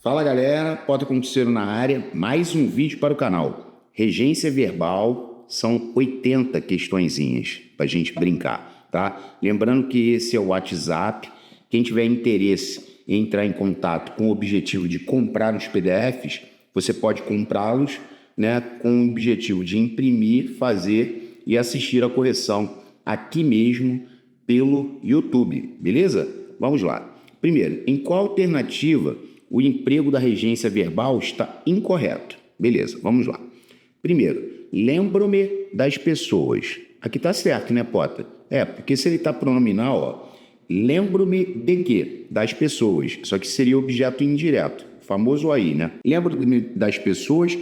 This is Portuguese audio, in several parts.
Fala galera, Pota Concurseiro na área, mais um vídeo para o canal. Regência verbal são 80 questõezinhas para a gente brincar, tá? Lembrando que esse é o WhatsApp. Quem tiver interesse em entrar em contato com o objetivo de comprar os PDFs, você pode comprá-los, né, com o objetivo de imprimir, fazer e assistir a correção aqui mesmo pelo YouTube, beleza? Vamos lá. Primeiro, em qual alternativa o emprego da regência verbal está incorreto? Beleza, vamos lá. Primeiro, lembro-me das pessoas. Aqui tá certo, né, Pota? Porque se ele tá pronominal, ó, lembro-me de quê? Das pessoas. Só que seria objeto indireto, famoso aí, né? Lembro-me das pessoas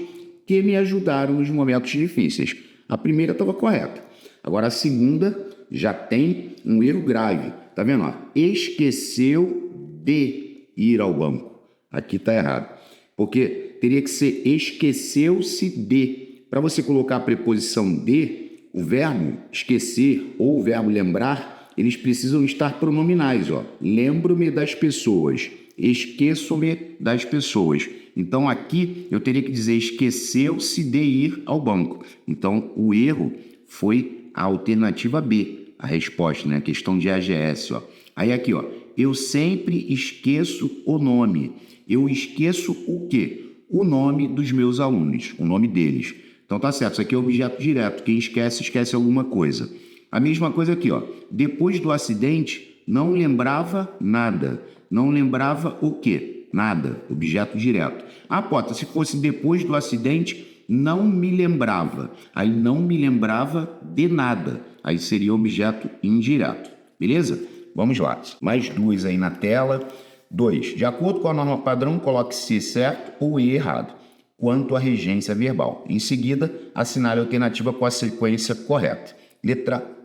que me ajudaram nos momentos difíceis. A primeira estava correta. Agora a segunda já tem um erro grave. Tá vendo? Ó? Esqueceu de ir ao banco. Aqui está errado. Porque teria que ser esqueceu-se de. Para você colocar a preposição de, o verbo esquecer ou o verbo lembrar, eles precisam estar pronominais. Ó. Lembro-me das pessoas. Esqueço-me das pessoas. Então aqui eu teria que dizer esqueceu-se de ir ao banco. Então o erro foi a alternativa B, a resposta, né? A questão de AGS. Ó. Aí aqui, ó, eu sempre esqueço o nome. Eu esqueço o quê? O nome dos meus alunos, o nome deles. Então tá certo, isso aqui é objeto direto. Quem esquece, esquece alguma coisa. A mesma coisa aqui, ó. Depois do acidente, não lembrava nada. Não lembrava o quê? Nada. Objeto direto. Ah, Pota, se fosse depois do acidente, não me lembrava. Aí não me lembrava de nada. Aí seria objeto indireto. Beleza? Vamos lá. Mais duas aí na tela. 2. De acordo com a norma padrão, coloque se certo ou e errado quanto à regência verbal. Em seguida, assinale a alternativa com a sequência correta.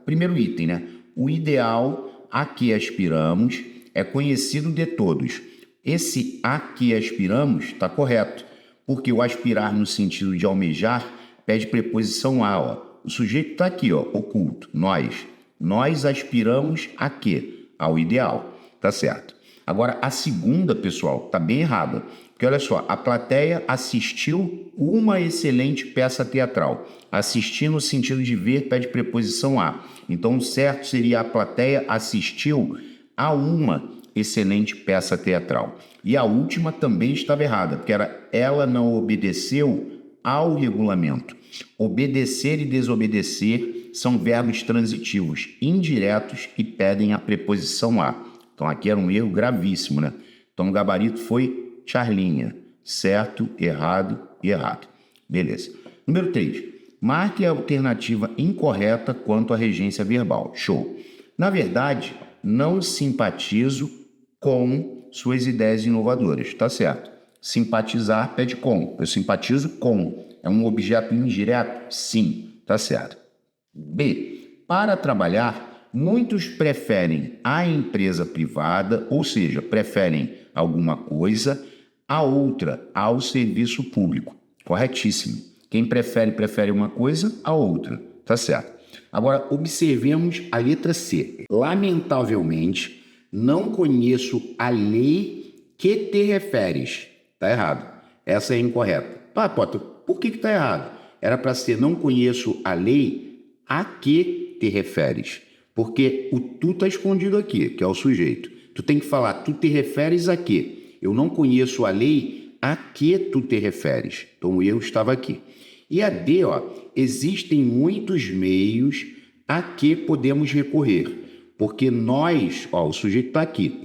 Primeiro item, né? O ideal a que aspiramos é conhecido de todos. Esse a que aspiramos está correto, porque o aspirar no sentido de almejar pede preposição a. Ó. O sujeito está aqui, ó, oculto, nós. Nós aspiramos a quê? Ao ideal, tá certo. Agora, a segunda, pessoal, tá bem errada. Porque olha só, a plateia assistiu uma excelente peça teatral. Assistir no sentido de ver pede preposição a. Então, o certo seria a plateia assistiu a uma excelente peça teatral. E a última também estava errada, porque era ela não obedeceu ao regulamento. Obedecer e desobedecer são verbos transitivos indiretos e pedem a preposição a. Então aqui era um erro gravíssimo, né? Então o gabarito foi Charlinha. Certo, errado e errado. Beleza. Número 3. Marque a alternativa incorreta quanto à regência verbal. Show. Na verdade, não simpatizo com suas ideias inovadoras. Tá certo. Simpatizar pede com. Eu simpatizo com. É um objeto indireto? Sim. Tá certo. B. Para trabalhar, muitos preferem a empresa privada, ou seja, preferem alguma coisa, a outra ao serviço público. Corretíssimo. Quem prefere uma coisa, a outra. Tá certo. Agora, observemos a letra C. Lamentavelmente, não conheço a lei que te referes. Tá errado. Essa é incorreta. Tá, Pota, por que tá errado? Era para ser não conheço a lei a que te referes. Porque o tu está escondido aqui, que é o sujeito. Tu tem que falar, tu te referes a quê? Eu não conheço a lei a que tu te referes. Então o erro estava aqui. E a D, ó, existem muitos meios a que podemos recorrer. Porque nós, ó, o sujeito está aqui,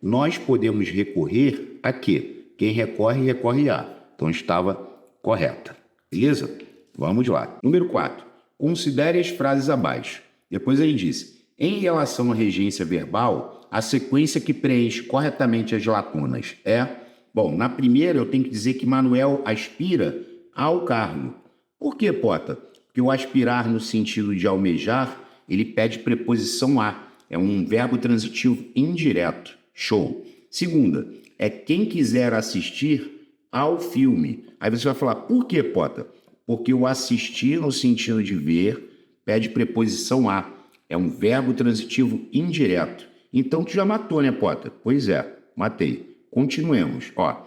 nós podemos recorrer a quê? Quem recorre, recorre a. Então estava correta. Beleza? Vamos lá. Número 4. Considere as frases abaixo. Depois ele diz, em relação à regência verbal, a sequência que preenche corretamente as lacunas é... Bom, na primeira eu tenho que dizer que Manuel aspira ao cargo. Por que, Pota? Porque o aspirar no sentido de almejar, ele pede preposição a. É um verbo transitivo indireto. Show. Segunda, é quem quiser assistir ao filme. Aí você vai falar, por que, Pota? Porque o assistir no sentido de ver pede preposição a. É um verbo transitivo indireto. Então, tu já matou, né, Pota? Pois é, matei. Continuemos. Ó,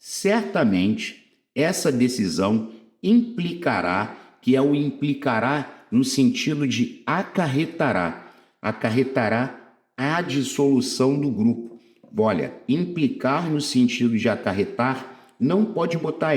certamente essa decisão implicará, que é o implicará no sentido de acarretará. Acarretará a dissolução do grupo. Olha, implicar no sentido de acarretar não pode botar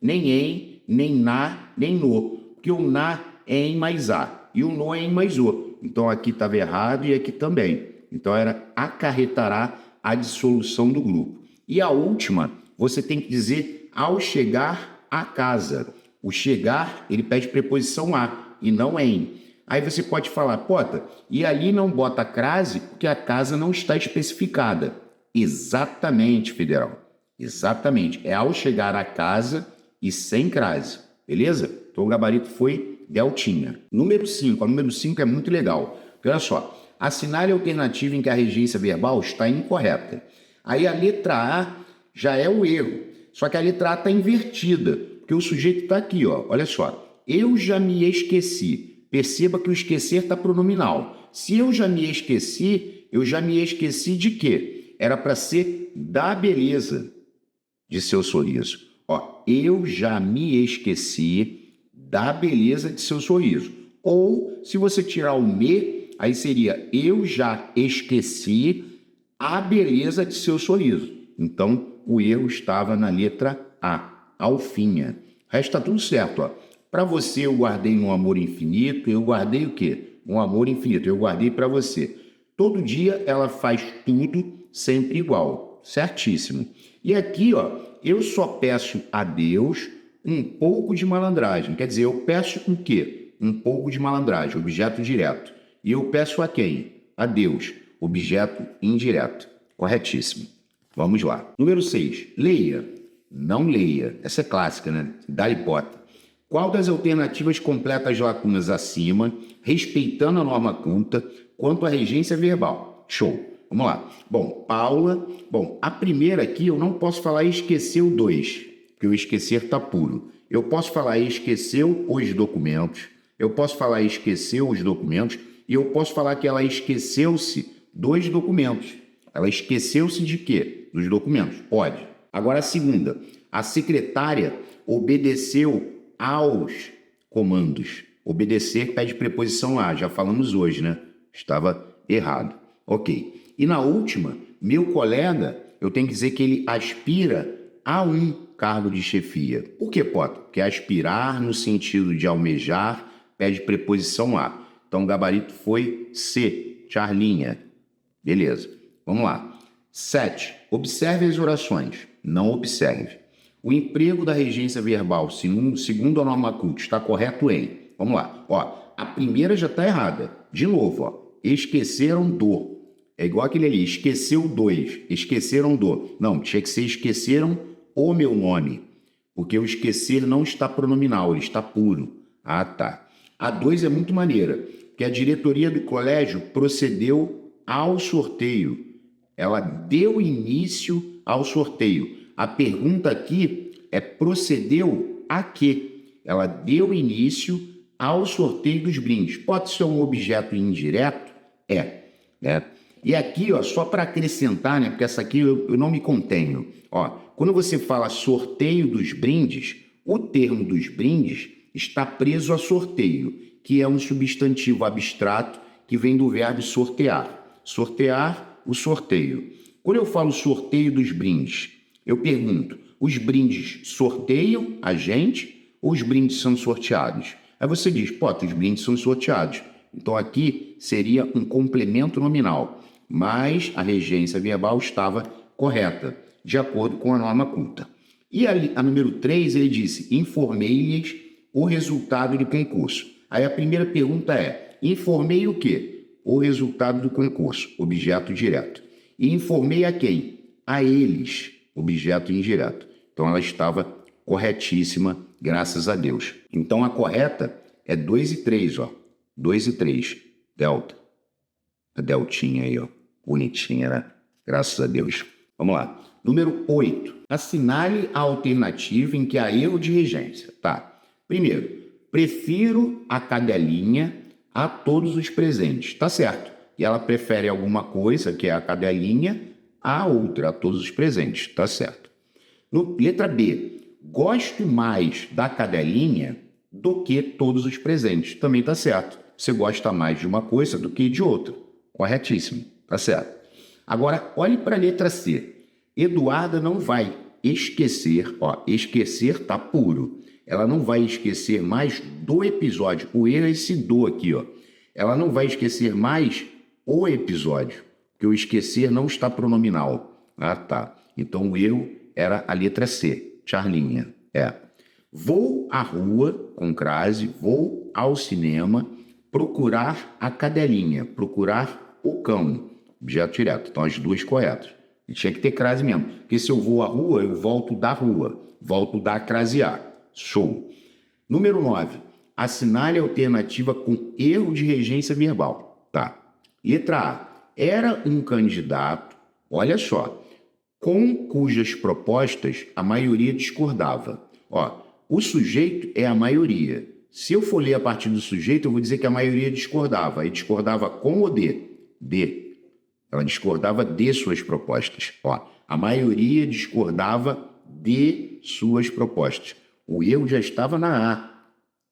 nem na, nem no, porque o na é em mais a e o no é em mais o. Então aqui estava errado e aqui também. Então era acarretará a dissolução do grupo. E a última, você tem que dizer ao chegar à casa. O chegar, ele pede preposição a e não em. Aí você pode falar, Pota, e ali não bota crase porque a casa não está especificada. Exatamente, Federal. Exatamente. É ao chegar à casa e sem crase. Beleza? Então o gabarito foi deltinha. Número 5. A número 5 é muito legal. Olha só. Assinale a alternativa em que a regência verbal está incorreta. Aí a letra A já é o erro. Só que a letra A está invertida. Porque o sujeito está aqui, ó. Olha só. Eu já me esqueci. Perceba que o esquecer está pronominal. Se eu já me esqueci de quê? Era para ser da beleza de seu sorriso. Ó, eu já me esqueci da beleza de seu sorriso. Ou, se você tirar o me, aí seria eu já esqueci a beleza de seu sorriso. Então, o erro estava na letra A, alfinha. Resta tudo certo, ó. Para você eu guardei um amor infinito, eu guardei o quê? Um amor infinito, eu guardei para você. Todo dia ela faz tudo sempre igual, certíssimo. E aqui, ó, eu só peço a Deus um pouco de malandragem. Quer dizer, eu peço o quê? Um pouco de malandragem, objeto direto. E eu peço a quem? A Deus, objeto indireto. Corretíssimo. Vamos lá. Número 6. Leia. Não leia. Essa é clássica, né? Dá-lhe bota. Qual das alternativas completa as lacunas acima, respeitando a norma culta, quanto à regência verbal? Show. Vamos lá. Bom, Paula. Bom, a primeira aqui eu não posso falar esqueceu 2, porque o esquecer está puro. Eu posso falar esqueceu os documentos, eu posso falar esqueceu os documentos e eu posso falar que ela esqueceu-se dos documentos. Ela esqueceu-se de quê? Dos documentos. Pode. Agora a segunda. A secretária obedeceu aos comandos. Obedecer pede preposição a, já falamos hoje, né? Estava errado. Ok. E na última, meu colega, eu tenho que dizer que ele aspira a um cargo de chefia. Por que, Potter? Porque aspirar no sentido de almejar pede preposição a. Então o gabarito foi C, Charlinha. Beleza. Vamos lá. 7. Observe as orações. Não observe. O emprego da regência verbal, segundo a norma culta, está correto em... Vamos lá. Ó, a primeira já está errada. De novo, ó. Esqueceram do. É igual aquele ali. Esqueceu 2. Esqueceram do. Não, tinha que ser esqueceram o meu nome. Porque o esquecer não está pronominal, ele está puro. Ah, tá. A 2 é muito maneira. Porque a diretoria do colégio procedeu ao sorteio. Ela deu início ao sorteio. A pergunta aqui é procedeu a quê? Ela deu início ao sorteio dos brindes. Pode ser um objeto indireto? É. E aqui, ó, só para acrescentar, né, porque essa aqui eu não me contenho. Ó, quando você fala sorteio dos brindes, o termo dos brindes está preso a sorteio, que é um substantivo abstrato que vem do verbo sortear. Sortear, o sorteio. Quando eu falo sorteio dos brindes, eu pergunto, os brindes sorteiam a gente ou os brindes são sorteados? Aí você diz, os brindes são sorteados. Então aqui seria um complemento nominal, mas a regência verbal estava correta, de acordo com a norma culta. E a número 3, ele disse, informei-lhes o resultado do concurso. Aí a primeira pergunta é, informei o quê? O resultado do concurso, objeto direto. E informei a quem? A eles, objeto indireto. Então ela estava corretíssima, graças a Deus. Então a correta é 2 e 3, ó. 2 e 3, delta. A deltinha aí, ó. Bonitinha, né? Graças a Deus. Vamos lá. Número 8. Assinale a alternativa em que há erro de regência. Tá. Primeiro, prefiro a cadelinha a todos os presentes. Tá certo. E ela prefere alguma coisa, que é a cadelinha, a outra, a todos os presentes. Tá certo. Letra B. Gosto mais da cadelinha do que todos os presentes. Também está certo. Você gosta mais de uma coisa do que de outra. Corretíssimo. Tá certo. Agora, olhe para a letra C. Eduarda não vai esquecer, esquecer tá puro. Ela não vai esquecer mais do episódio. O erro é esse do aqui, Ela não vai esquecer mais o episódio, porque o esquecer não está pronominal. Ah, tá. Então o erro era a letra C, Charlinha. Vou à rua, com crase, vou ao cinema, procurar a cadelinha, procurar o cão. Objeto direto. Então as duas corretas. E tinha que ter crase mesmo. Porque se eu vou à rua, eu volto da rua. Volto da crasear. Show. Número 9. Assinale a alternativa com erro de regência verbal. Tá. Letra A. Era um candidato, olha só, com cujas propostas a maioria discordava. O sujeito é a maioria. Se eu for ler a partir do sujeito, eu vou dizer que a maioria discordava. E discordava com ou de? De. Ela discordava de suas propostas. A maioria discordava de suas propostas. O erro já estava na A.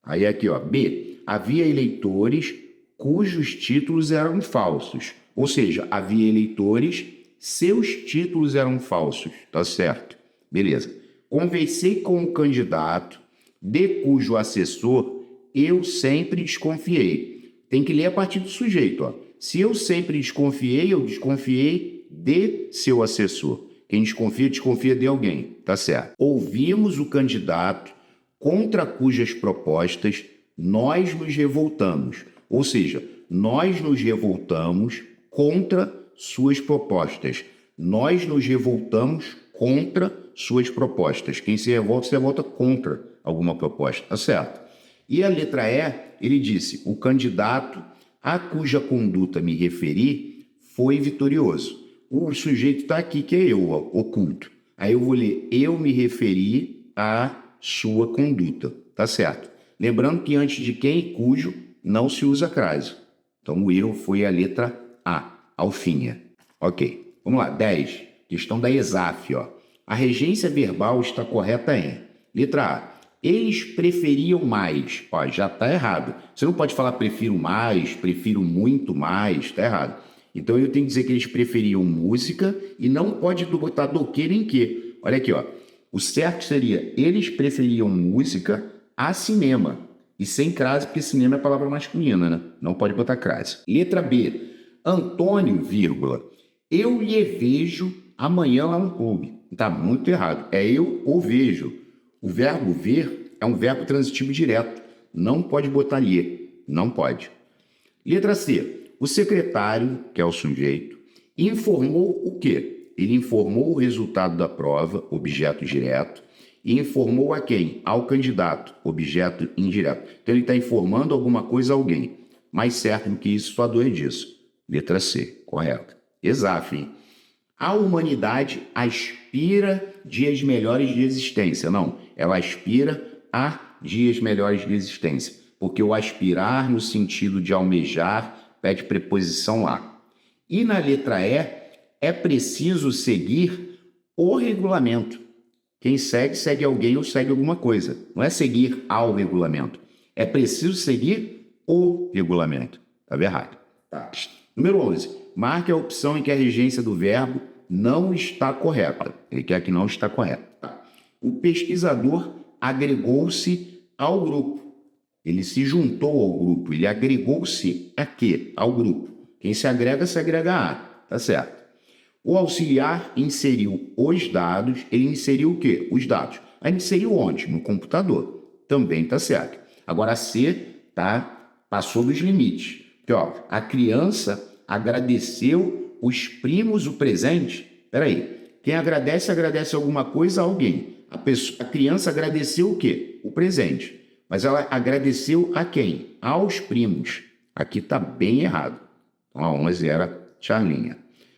Aí aqui, B. Havia eleitores cujos títulos eram falsos. Ou seja, havia eleitores, seus títulos eram falsos. Tá certo. Beleza. Conversei com o candidato, de cujo assessor eu sempre desconfiei. Tem que ler a partir do sujeito, Se eu sempre desconfiei, eu desconfiei de seu assessor. Quem desconfia, desconfia de alguém. Tá certo. Ouvimos o candidato contra cujas propostas nós nos revoltamos. Ou seja, nós nos revoltamos contra suas propostas. Nós nos revoltamos contra suas propostas. Quem se revolta contra alguma proposta. Tá certo. E a letra E, ele disse, o candidato a cuja conduta me referi foi vitorioso. O sujeito está aqui, que é eu, oculto. Aí eu vou ler, eu me referi à sua conduta. Tá certo. Lembrando que antes de quem e cujo não se usa crase. Então o erro foi a letra A, alfinha. Ok. Vamos lá, 10. Questão da ESAF, A regência verbal está correta em letra A. Eles preferiam mais. Já está errado. Você não pode falar prefiro mais, prefiro muito mais. Está errado. Então eu tenho que dizer que eles preferiam música e não pode botar do que nem que. Olha aqui, O certo seria eles preferiam música a cinema. E sem crase, porque cinema é palavra masculina, né? Não pode botar crase. Letra B. Antônio, vírgula. Eu lhe vejo amanhã lá no clube. Está muito errado. É eu o vejo. O verbo ver é um verbo transitivo direto. Não pode botar lhe. Não pode. Letra C. O secretário, que é o sujeito, informou o quê? Ele informou o resultado da prova, objeto direto, e informou a quem? Ao candidato, objeto indireto. Então ele está informando alguma coisa a alguém. Mais certo do que isso, só dois disso. Letra C, correto. ESAF, hein? A humanidade aspira dias melhores de existência. Não, ela aspira a dias melhores de existência. Porque o aspirar, no sentido de almejar, pede preposição lá. E na letra E, é preciso seguir o regulamento. Quem segue, segue alguém ou segue alguma coisa. Não é seguir ao regulamento. É preciso seguir o regulamento. Estava errado. Tá. Número 11. Marque a opção em que a regência do verbo não está correta. Ele quer que não está correta. Tá. O pesquisador agregou-se ao grupo. Ele se juntou ao grupo. Ele agregou-se a quê? Ao grupo. Quem se agrega a. Tá certo. O auxiliar inseriu os dados. Ele inseriu o quê? Os dados. Aí inseriu onde? No computador. Também tá certo. Agora a C passou dos limites. Porque, a criança agradeceu os primos o presente. Peraí. Quem agradece, agradece alguma coisa a alguém. A criança agradeceu o quê? O presente. Mas ela agradeceu a quem? Aos primos. Aqui está bem errado. Então, a 11 era Charlinha.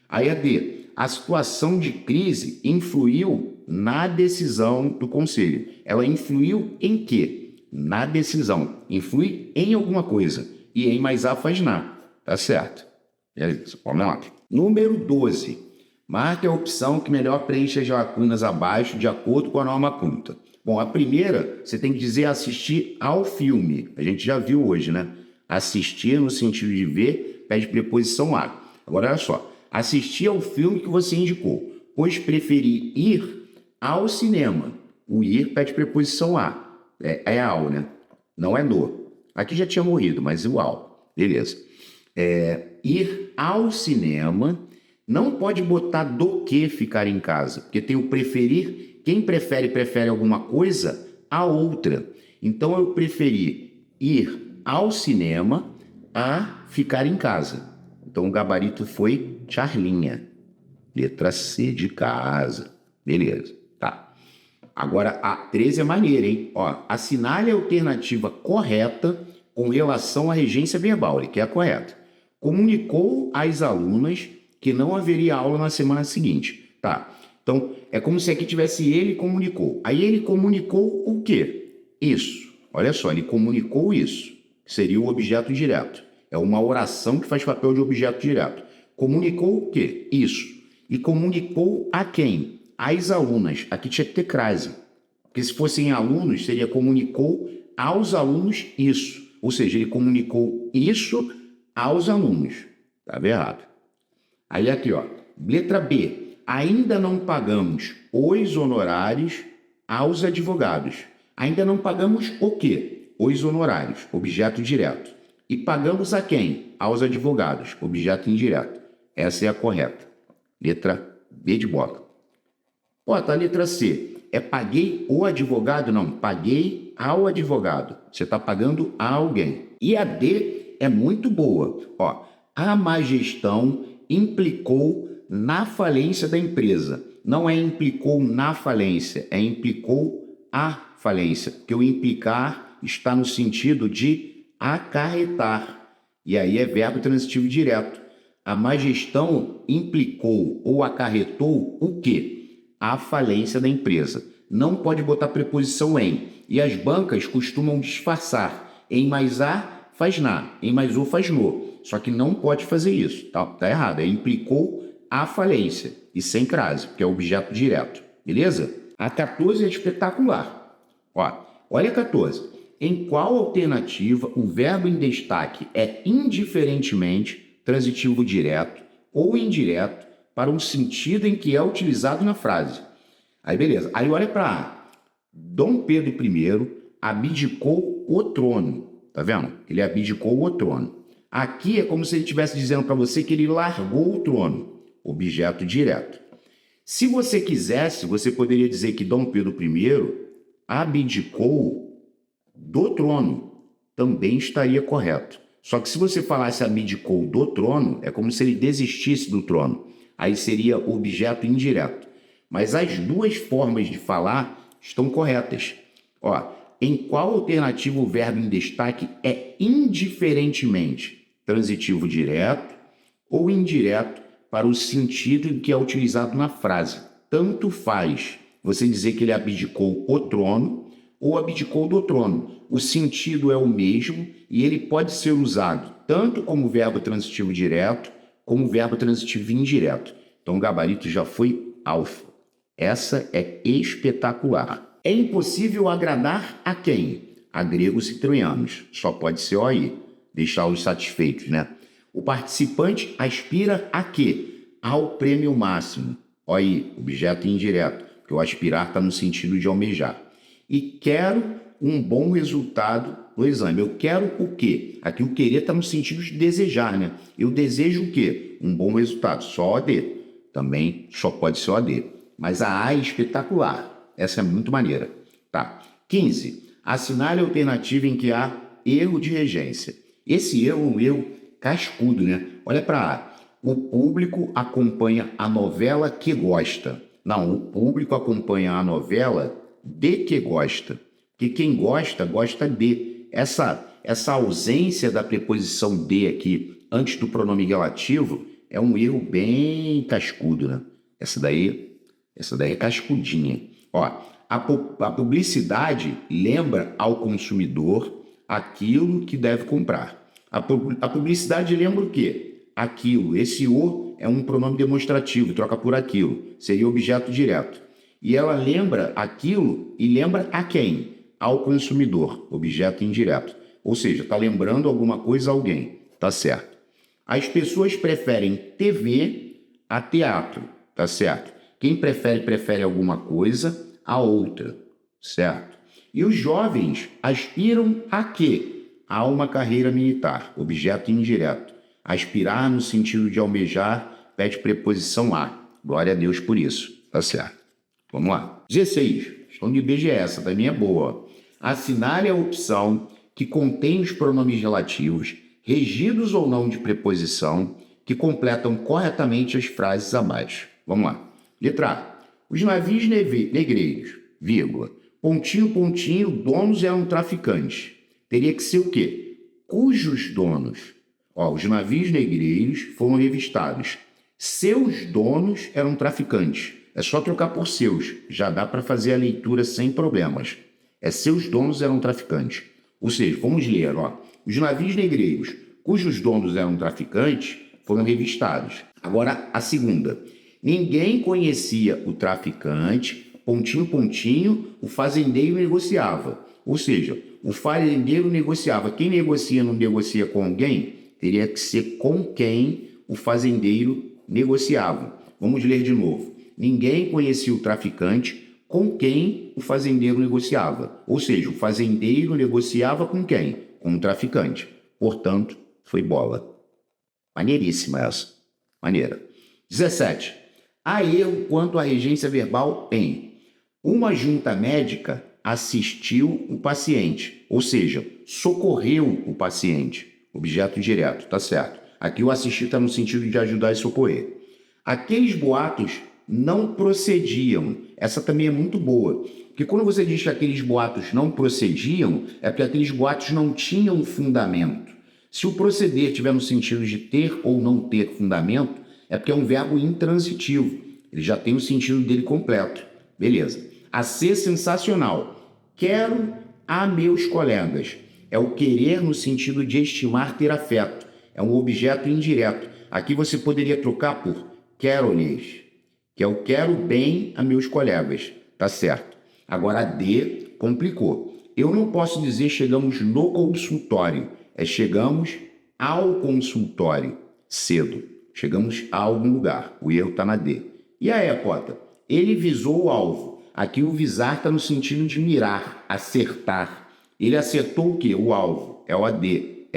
Aí a D. A situação de crise influiu na decisão do conselho. Ela influiu em quê? Na decisão. Influi em alguma coisa. E em mais A faz na. Tá certo. Beleza. Vamos lá. Número 12. Marque a opção que melhor preenche as lacunas abaixo de acordo com a norma culta. Bom, a primeira, você tem que dizer assistir ao filme. A gente já viu hoje, né? Assistir no sentido de ver, pede preposição a. Agora, olha só. Assistir ao filme que você indicou, pois preferi ir ao cinema. O ir pede preposição a. É ao, né? Não é no. Aqui já tinha morrido, mas o ao. Beleza. Ir ao cinema, não pode botar do que ficar em casa, porque tem o preferir. Quem prefere alguma coisa a outra. Então, eu preferi ir ao cinema a ficar em casa. Então, o gabarito foi Charlinha. Letra C de casa. Beleza, tá. Agora, a 13 é maneira, hein? Ó, assinale a alternativa correta com relação à regência verbal, que é a correta. Comunicou às alunas que não haveria aula na semana seguinte. Tá. Então, é como se aqui tivesse ele comunicou. Aí ele comunicou o quê? Isso. Olha só, ele comunicou isso. Seria o objeto direto. É uma oração que faz papel de objeto direto. Comunicou o quê? Isso. E comunicou a quem? Às alunas. Aqui tinha que ter crase. Porque se fossem alunos, seria comunicou aos alunos isso. Ou seja, ele comunicou isso aos alunos. Estava errado. Aí aqui, ó. Letra B. Ainda não pagamos os honorários aos advogados. Ainda não pagamos o quê? Os honorários, objeto direto. E pagamos a quem? Aos advogados, objeto indireto. Essa é a correta. Letra B de bola. Ó, tá a letra C. É paguei o advogado? Não, paguei ao advogado. Você está pagando a alguém. E a D é muito boa. Ó, a má gestão implicou na falência da empresa. Não é implicou na falência, é implicou a falência. Porque o implicar está no sentido de acarretar. E aí é verbo transitivo direto. A má gestão implicou ou acarretou o quê? A falência da empresa. Não pode botar preposição em. E as bancas costumam disfarçar. Em mais a faz na, em mais o faz no. Só que não pode fazer isso. Tá errado. É implicou a falência. E sem crase, porque é objeto direto. Beleza? A 14 é espetacular. Ó, olha a 14. Em qual alternativa o verbo em destaque é indiferentemente transitivo direto ou indireto para um sentido em que é utilizado na frase? Aí beleza. Aí olha para A. Dom Pedro I abdicou o trono. Tá vendo? Ele abdicou o trono. Aqui é como se ele estivesse dizendo para você que ele largou o trono. Objeto direto. Se você quisesse, você poderia dizer que Dom Pedro I abdicou do trono. Também estaria correto. Só que se você falasse abdicou do trono, é como se ele desistisse do trono. Aí seria objeto indireto. Mas as duas formas de falar estão corretas. Ó, em qual alternativa o verbo em destaque é indiferentemente transitivo direto ou indireto para o sentido em que é utilizado na frase? Tanto faz você dizer que ele abdicou o trono ou abdicou do trono. O sentido é o mesmo e ele pode ser usado tanto como verbo transitivo direto como verbo transitivo indireto. Então o gabarito já foi alfa. Essa é espetacular. É impossível agradar a quem? A gregos e troianos. Só pode ser OI. Deixá-los satisfeitos, né? O participante aspira a quê? Ao prêmio máximo. OI, objeto indireto. Porque o aspirar está no sentido de almejar. E quero um bom resultado no exame. Eu quero o quê? Aqui o querer está no sentido de desejar, né? Eu desejo o quê? Um bom resultado. Só OD. Também só pode ser OD. Mas a A é espetacular. Essa é muito maneira. Tá. 15. Assinale a alternativa em que há erro de regência. Esse erro é um erro cascudo, né? Olha para A. O público acompanha a novela que gosta. Não, o público acompanha a novela de que gosta. Porque quem gosta, gosta de. Essa ausência da preposição de aqui antes do pronome relativo é um erro bem cascudo, né? Essa daí é cascudinha. Ó, a publicidade lembra ao consumidor aquilo que deve comprar. A publicidade lembra o quê? aquilo. Esse o é um pronome demonstrativo, troca por aquilo. Seria objeto direto. E ela lembra aquilo e lembra a quem? Ao consumidor, objeto indireto. Ou seja, está lembrando alguma coisa a alguém. Tá certo. As pessoas preferem TV a teatro. Tá certo. Quem prefere alguma coisa a outra. Certo. E os jovens aspiram a quê? A uma carreira militar, objeto indireto. Aspirar no sentido de almejar, pede preposição a. Glória a Deus por isso. Tá certo. Vamos lá. 16. Questão de IBGE, essa também é boa. Assinale a opção que contém os pronomes relativos, regidos ou não de preposição, que completam corretamente as frases abaixo. Vamos lá. Letra A. Os navios negreiros, vírgula, pontinho, pontinho, donos eram traficantes. Teria que ser o quê? Cujos donos? Os navios negreiros foram revistados. Seus donos eram traficantes. É só trocar por seus. Já dá para fazer a leitura sem problemas. Seus donos eram traficantes. Ou seja, vamos ler, Os navios negreiros, cujos donos eram traficantes, foram revistados. Agora, a segunda. Ninguém conhecia o traficante, pontinho, pontinho, o fazendeiro negociava. Ou seja, o fazendeiro negociava. Quem negocia não negocia com alguém? Teria que ser com quem o fazendeiro negociava. Vamos ler de novo. Ninguém conhecia o traficante com quem o fazendeiro negociava. Ou seja, o fazendeiro negociava com quem? Com o traficante. Portanto, foi bola. Maneiríssima essa. Maneira. 17. Há erro quanto à regência verbal em uma junta médica assistiu o paciente, ou seja, socorreu o paciente. Objeto direto, tá certo. Aqui o assistir está no sentido de ajudar e socorrer. Aqueles boatos não procediam. Essa também é muito boa. Porque quando você diz que aqueles boatos não procediam, é porque aqueles boatos não tinham fundamento. Se o proceder tiver no sentido de ter ou não ter fundamento, é porque é um verbo intransitivo. Ele já tem o sentido dele completo. Beleza. A ser sensacional. Quero a meus colegas. É o querer no sentido de estimar, ter afeto. É um objeto indireto. Aqui você poderia trocar por quero-lhes, que é o quero bem a meus colegas. Tá certo. Agora a D complicou. Eu não posso dizer chegamos no consultório. Chegamos ao consultório cedo. Chegamos a algum lugar. O erro está na D. E a E, Cota? Ele visou o alvo. Aqui o visar está no sentido de mirar, acertar. Ele acertou o quê? O alvo. É o AD.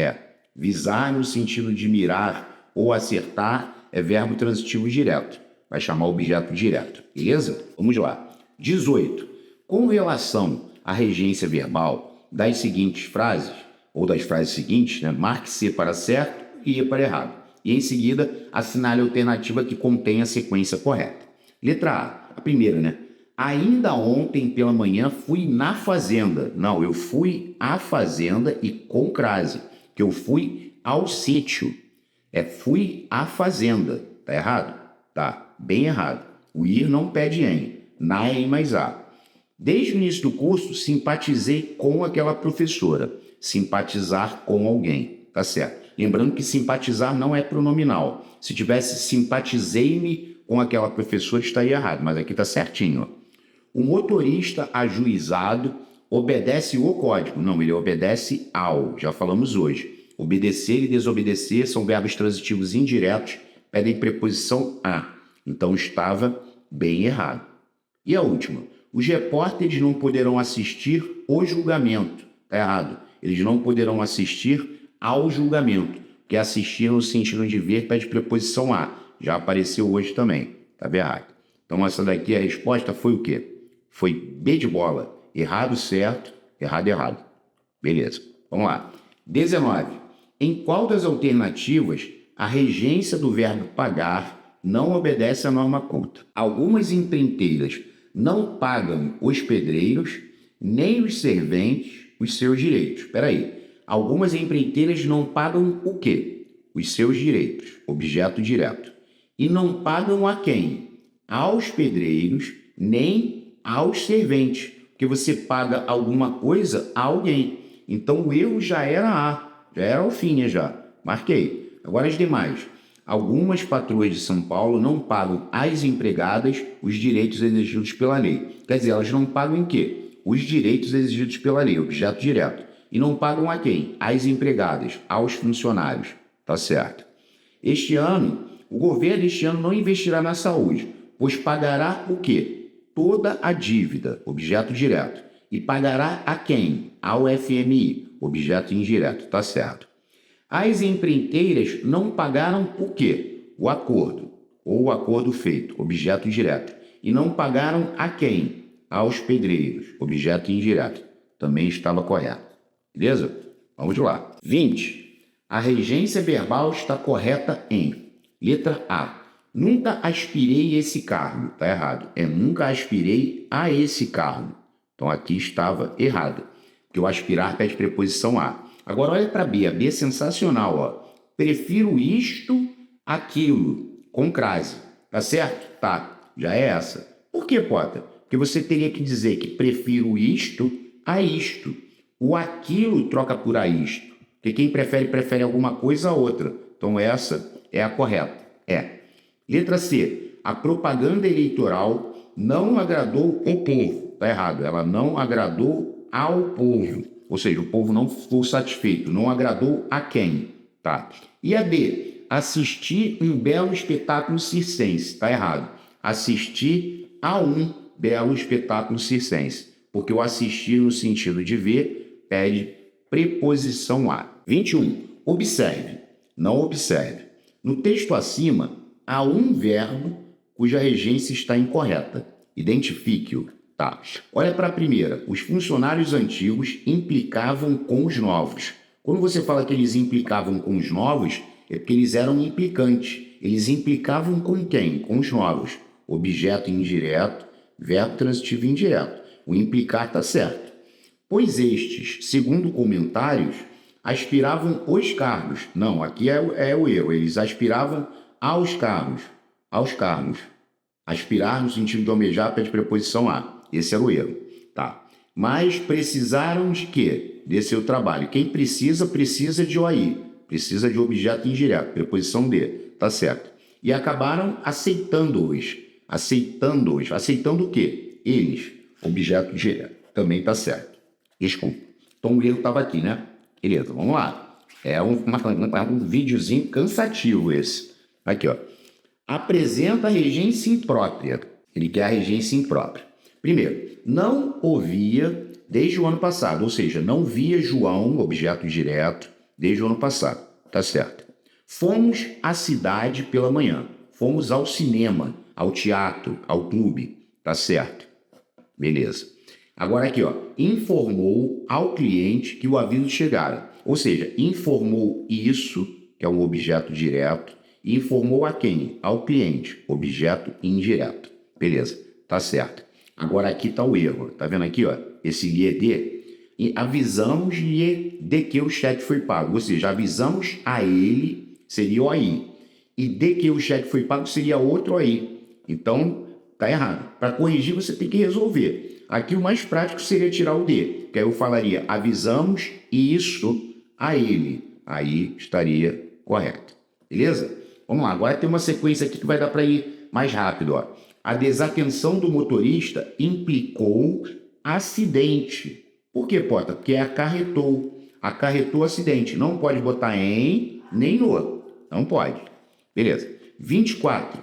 Visar no sentido de mirar ou acertar é verbo transitivo direto. Vai chamar objeto direto. Beleza? Vamos lá. 18. Com relação à regência verbal das seguintes frases, ou das frases seguintes, marque C para certo e E para errado. E em seguida, assinale a alternativa que contém a sequência correta. Letra A primeira, Ainda ontem pela manhã fui na fazenda. Não, eu fui à fazenda e com crase, que eu fui ao sítio. Fui à fazenda. Tá errado? Tá, bem errado. O ir não pede em. Na é em mais a. Desde o início do curso, simpatizei com aquela professora. Simpatizar com alguém. Tá certo. Lembrando que simpatizar não é pronominal. Se tivesse simpatizei-me com aquela professora, estaria errado. Mas aqui tá certinho, O motorista ajuizado obedece o código. Não, ele obedece ao. Já falamos hoje. Obedecer e desobedecer são verbos transitivos indiretos, pedem preposição a. Então estava bem errado. E a última. Os repórteres não poderão assistir ao julgamento. Está errado. Eles não poderão assistir ao julgamento. Porque assistir no sentido de ver pede preposição a. Já apareceu hoje também. Estava errado. Então essa daqui, a resposta foi o quê? Foi B de bola. Errado, certo. Errado, errado. Beleza. Vamos lá. 19. Em qual das alternativas a regência do verbo pagar não obedece à norma culta? Algumas empreiteiras não pagam os pedreiros, nem os serventes, os seus direitos. Espera aí. Algumas empreiteiras não pagam o quê? Os seus direitos. Objeto direto. E não pagam a quem? Aos pedreiros, nem aos serventes. Porque você paga alguma coisa a alguém. Então o erro já era A. Já era o fim, já. Marquei. Agora as demais. algumas patroas de São Paulo não pagam às empregadas os direitos exigidos pela lei. Quer dizer, elas não pagam em quê? Os direitos exigidos pela lei, objeto direto. E não pagam a quem? Às empregadas, aos funcionários. Tá certo? O governo este ano não investirá na saúde, pois pagará o quê? Toda a dívida, objeto direto. E pagará a quem? Ao FMI, objeto indireto. Tá certo? As empreiteiras não pagaram o quê? O acordo, ou o acordo feito, objeto direto. E não pagaram a quem? Aos pedreiros, objeto indireto. Também estava correto. Beleza? Vamos lá. 20. A regência verbal está correta em: letra A. Nunca aspirei esse cargo. Está errado. É nunca aspirei a esse cargo. Então aqui estava errado, porque o aspirar pede preposição a. Agora olha para B, a B é sensacional, ó. Prefiro isto, aquilo, com crase. Tá certo? Tá, já é essa. Por que, Potter? Porque você teria que dizer que prefiro isto a isto. O aquilo troca por a isto. Porque quem prefere alguma coisa a outra. Então essa é a correta. É. Letra C. A propaganda eleitoral não agradou o povo. Tá errado. Ela não agradou ao povo. Ou seja, o povo não ficou satisfeito, não agradou a quem, tá? E a D, assistir um belo espetáculo circense, tá errado. Assistir a um belo espetáculo circense, porque o assistir no sentido de ver pede preposição a. 21. Observe, não observe. No texto acima, há um verbo cuja regência está incorreta. Identifique-o. Tá. Olha para a primeira. Os funcionários antigos implicavam com os novos. Quando você fala que eles implicavam com os novos, é porque eles eram implicantes. Eles implicavam com quem? Com os novos. Objeto indireto, verbo transitivo indireto. O implicar está certo. Pois estes, segundo comentários, aspiravam os cargos. Não, aqui é o erro. Eles aspiravam aos cargos. Aos cargos. Aspirar no sentido de almejar pede preposição a. Esse era o erro, tá? Mas precisaram de quê? De seu trabalho. Quem precisa de OI. Precisa de objeto indireto, preposição de. Tá certo. E acabaram aceitando-os. Aceitando o quê? Eles. Objeto direto. Também tá certo. Desculpa. Então o erro estava aqui, né? Beleza, vamos lá. É um videozinho cansativo esse. Aqui, ó. Apresenta a regência imprópria. Ele quer a regência imprópria. Primeiro, não ouvia desde o ano passado, ou seja, não via João, objeto direto, desde o ano passado. Tá certo. Fomos à cidade pela manhã. Fomos ao cinema, ao teatro, ao clube. Tá certo. Beleza. Agora aqui, ó. Informou ao cliente que o aviso chegara. Ou seja, informou isso, que é um objeto direto, e informou a quem? Ao cliente, objeto indireto. Beleza. Tá certo. Agora aqui está o erro, tá vendo aqui, ó? Esse IED, e avisamos-lhe de que o cheque foi pago, ou seja, avisamos a ele, seria o aí, e de que o cheque foi pago seria outro aí. Então, tá errado. Para corrigir, você tem que resolver. Aqui o mais prático seria tirar o de, que aí eu falaria avisamos isso a ele. Aí estaria correto. Beleza? Vamos lá, agora tem uma sequência aqui que vai dar para ir mais rápido, ó. A desatenção do motorista implicou acidente. Por que, Potter? Porque acarretou. Acarretou acidente. Não pode botar em nem no. Não pode. Beleza. 24.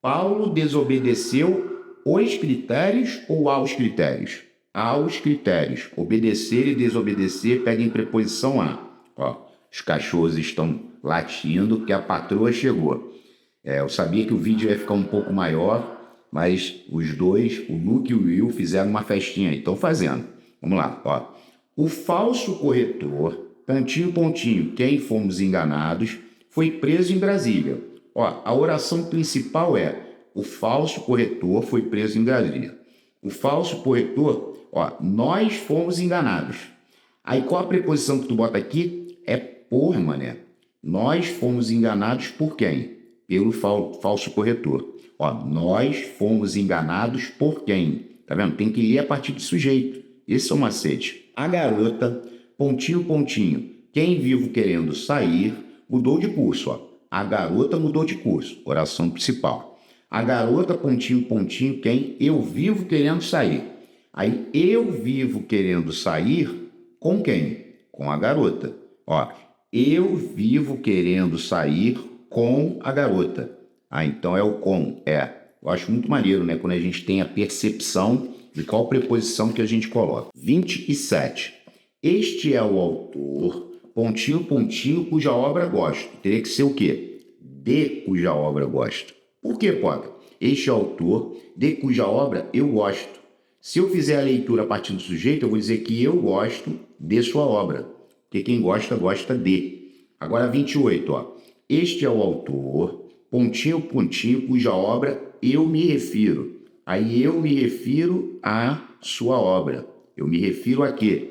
Paulo desobedeceu os critérios ou aos critérios? Aos critérios. Obedecer e desobedecer pedem preposição a. Ó, os cachorros estão latindo porque a patroa chegou. Eu sabia que o vídeo ia ficar um pouco maior, mas os dois, o Luke e o Will, fizeram uma festinha aí. Estão fazendo. Vamos lá, ó. O falso corretor, tantinho, pontinho, quem fomos enganados, foi preso em Brasília. Ó, a oração principal é: o falso corretor foi preso em Brasília. O falso corretor, ó, nós fomos enganados. Aí qual a preposição que tu bota aqui? É por, mané. Nós fomos enganados por quem? Pelo falso corretor. Ó, nós fomos enganados por quem? Tá vendo? Tem que ler a partir do sujeito. Esse é o macete. A garota, pontinho, pontinho, quem vivo querendo sair, mudou de curso, ó. a garota mudou de curso, oração principal. A garota, pontinho, pontinho, quem? Eu vivo querendo sair. Aí, eu vivo querendo sair com quem? Com a garota. Ó, eu vivo querendo sair com a garota. Ah, então é o com, Eu acho muito maneiro, né? Quando a gente tem a percepção de qual preposição que a gente coloca. 27. Este é o autor, pontinho, pontinho, cuja obra gosto. Teria que ser o quê? De cuja obra gosto. Por quê, Potter? Este é o autor, de cuja obra eu gosto. Se eu fizer a leitura a partir do sujeito, eu vou dizer que eu gosto de sua obra. Porque quem gosta, gosta de. Agora 28, ó. Este é o autor, pontinho, pontinho, cuja obra eu me refiro. Aí eu me refiro à sua obra. Eu me refiro a quê?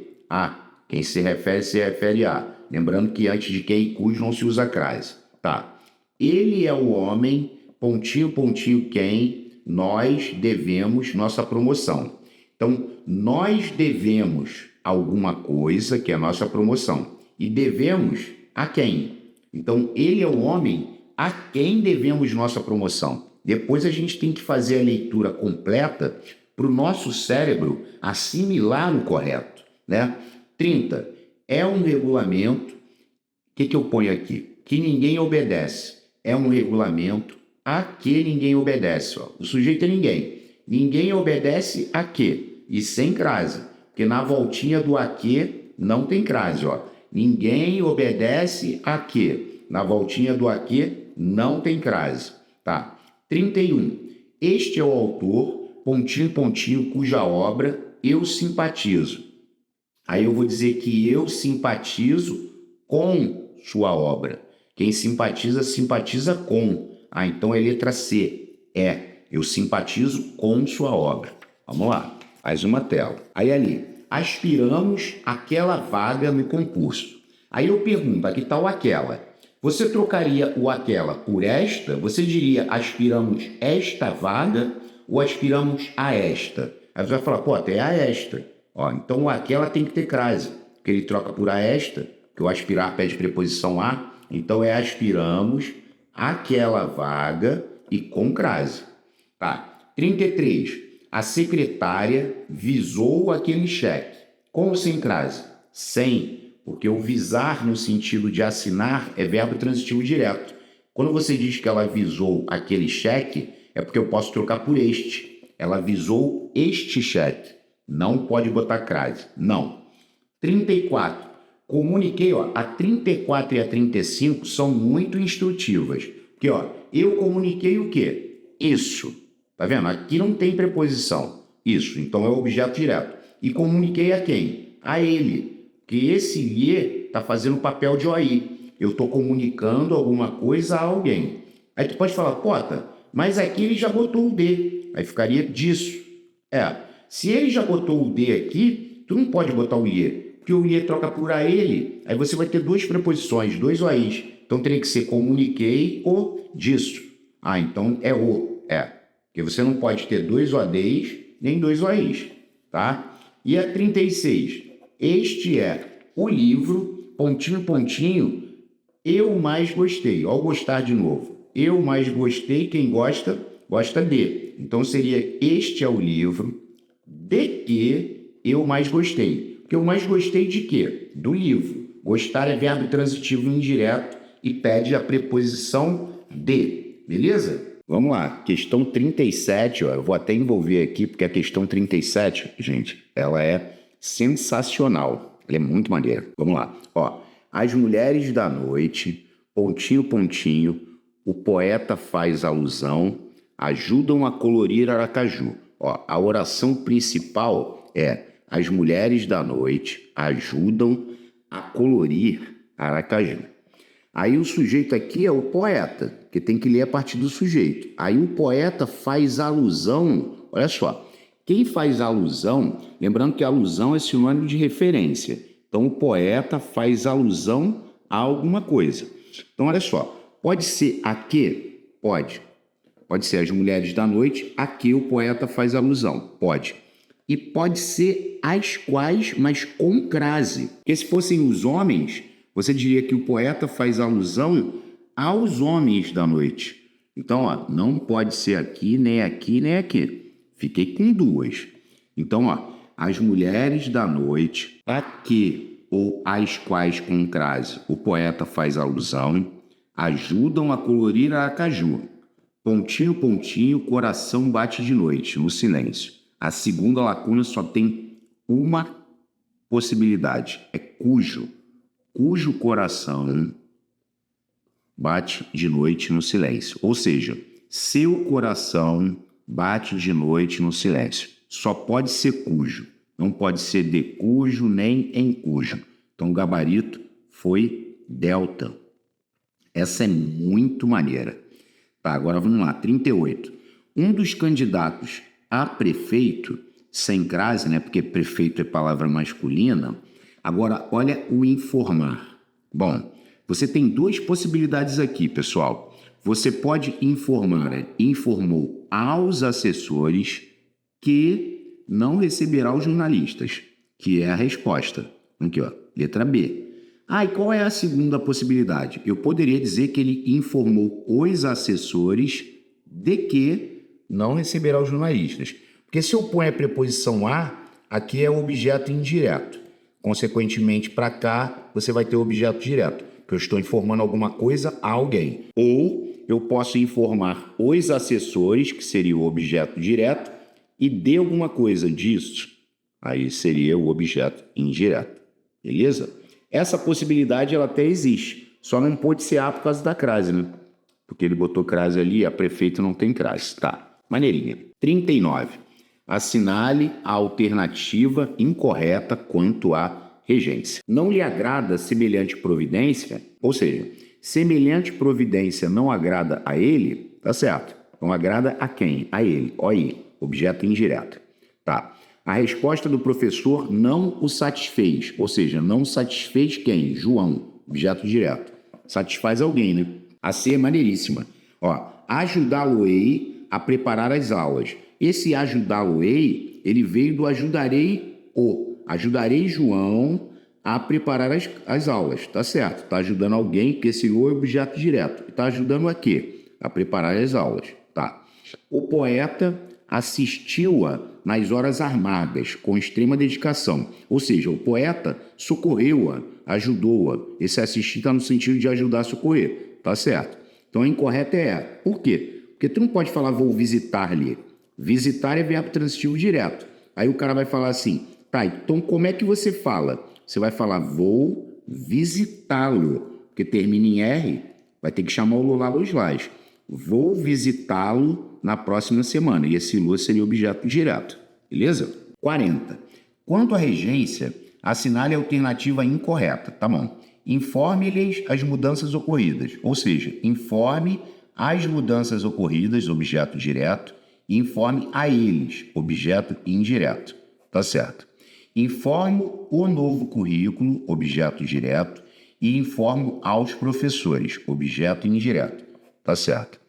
Quem se refere a. Lembrando que antes de quem e cujo não se usa crase. Tá. Ele é o homem, pontinho, pontinho, quem nós devemos nossa promoção. Então, nós devemos alguma coisa, que é a nossa promoção. E devemos a quem? Então, ele é o homem a quem devemos nossa promoção. Depois a gente tem que fazer a leitura completa para o nosso cérebro assimilar o correto, né? 30. É um regulamento. O que eu ponho aqui? Que ninguém obedece. É um regulamento a que ninguém obedece. Ó. O sujeito é ninguém. Ninguém obedece a quê? E sem crase. Porque na voltinha do a que não tem crase. Ó. Ninguém obedece a quê? Na voltinha do a que não tem crase. Tá. 31. Este é o autor, pontinho, pontinho, cuja obra eu simpatizo. Aí eu vou dizer que eu simpatizo com sua obra. Quem simpatiza, simpatiza com. Então é letra C. Eu simpatizo com sua obra. Vamos lá. Faz uma tela. Aí ali, aspiramos aquela vaga no concurso. Aí eu pergunto, aqui está o aquela. Você trocaria o aquela por esta? Você diria aspiramos esta vaga ou aspiramos a esta? Aí você vai falar, pô, até a esta. Ó, então o aquela tem que ter crase, porque ele troca por a esta, que o aspirar pede preposição a, então é aspiramos aquela vaga e com crase. Tá. 33. A secretária visou aquele cheque. Com ou sem crase? Sem. Porque o visar no sentido de assinar é verbo transitivo direto. Quando você diz que ela visou aquele cheque, é porque eu posso trocar por este. Ela visou este cheque. Não pode botar crase. Não. 34. Comuniquei, ó, a 34 e a 35 são muito instrutivas. Porque, ó, eu comuniquei o quê? Isso. Tá vendo? Aqui não tem preposição. Isso. Então é o objeto direto. E comuniquei a quem? A ele. Que esse lhe está fazendo o papel de OI. Eu estou comunicando alguma coisa a alguém. Aí tu pode falar, Pota, mas aqui ele já botou o D. Aí ficaria disso. Se ele já botou o D aqui, tu não pode botar o lhe, porque o lhe troca por a ele. Aí você vai ter duas preposições, dois OIs. Então teria que ser comuniquei o disso. Então é o. Porque você não pode ter dois ODs nem dois OIs. Tá? E a 36. Este é o livro, pontinho, pontinho, eu mais gostei. Ó, gostar de novo. Eu mais gostei, quem gosta, gosta de. Então seria este é o livro de que eu mais gostei. Porque eu mais gostei de quê? Do livro. Gostar é verbo transitivo indireto e pede a preposição de. Beleza? Vamos lá. Questão 37, ó, eu vou até envolver aqui, porque a questão 37, gente, ela é sensacional. Ela é muito maneira. Vamos lá. Ó, as mulheres da noite, pontinho, pontinho, o poeta faz alusão, ajudam a colorir Aracaju. Ó, a oração principal é as mulheres da noite ajudam a colorir Aracaju. Aí o sujeito aqui é o poeta, que tem que ler a partir do sujeito. Aí o poeta faz alusão, olha só, quem faz alusão, lembrando que alusão é sinônimo de referência. Então, o poeta faz alusão a alguma coisa. Então, olha só, pode ser a que? Pode. Pode ser as mulheres da noite, a que o poeta faz alusão. Pode. E pode ser as quais, mas com crase. Porque se fossem os homens, você diria que o poeta faz alusão aos homens da noite. Então, ó, não pode ser aqui, nem aqui, nem aqui. Fiquei com duas. Então, ó, as mulheres da noite, a que ou às quais com crase o poeta faz alusão, ajudam a colorir a Aracaju. Pontinho, pontinho, coração bate de noite, no silêncio. A segunda lacuna só tem uma possibilidade, é cujo coração bate de noite no silêncio. Ou seja, seu coração bate de noite no silêncio. Só pode ser cujo, não pode ser de cujo nem em cujo. Então o gabarito foi delta. Essa é muito maneira. Tá, agora vamos lá, 38. Um dos candidatos a prefeito, sem crase, né, porque prefeito é palavra masculina. Agora, olha o informar. Bom, você tem duas possibilidades aqui, pessoal. Você pode informar, informou aos assessores que não receberá os jornalistas, que é a resposta. Aqui, ó, letra B. Ah, e qual é a segunda possibilidade? Eu poderia dizer que ele informou os assessores de que não receberá os jornalistas. Porque se eu ponho a preposição a, aqui é o objeto indireto. Consequentemente, para cá, você vai ter o objeto direto, porque eu estou informando alguma coisa a alguém. Ou eu posso informar os assessores, que seria o objeto direto, e de alguma coisa disso, aí seria o objeto indireto. Beleza? Essa possibilidade ela até existe, só não pode ser A por causa da crase, né? Porque ele botou crase ali, a prefeito não tem crase. Tá, maneirinha. 39. Assinale a alternativa incorreta quanto à regência. Não lhe agrada semelhante providência? Ou seja, semelhante providência não agrada a ele? Tá certo. Não agrada a quem? A ele. Ó aí, objeto indireto. Tá. A resposta do professor não o satisfez, ou seja, não satisfez quem? João, objeto direto. Satisfaz alguém, né? A C é maneiríssima. Ó, ajudá-lo-ei a preparar as aulas. Esse ajudá-lo-ei, ele veio do ajudarei o. Ajudarei João a preparar as aulas, tá certo? Tá ajudando alguém, porque esse o é objeto direto. Tá ajudando a quê? A preparar as aulas, tá? O poeta assistiu-a nas horas armadas, com extrema dedicação. Ou seja, o poeta socorreu-a, ajudou-a. Esse assistir está no sentido de ajudar a socorrer, tá certo? Então a incorreta é essa. Por quê? Porque tu não pode falar vou visitar-lhe. Visitar é verbo transitivo direto. Aí o cara vai falar assim, tá, então como é que você fala? Você vai falar vou visitá-lo, porque termina em R, vai ter que chamar o Lula Los Lás. Vou visitá-lo na próxima semana. E esse Lula seria objeto direto. Beleza? 40. Quanto à regência, assinale a alternativa incorreta. Tá bom. Informe-lhes as mudanças ocorridas. Ou seja, informe as mudanças ocorridas, objeto direto, e informe a eles, objeto indireto. Tá certo. Informo o novo currículo, objeto direto, e informo aos professores, objeto indireto. Tá certo.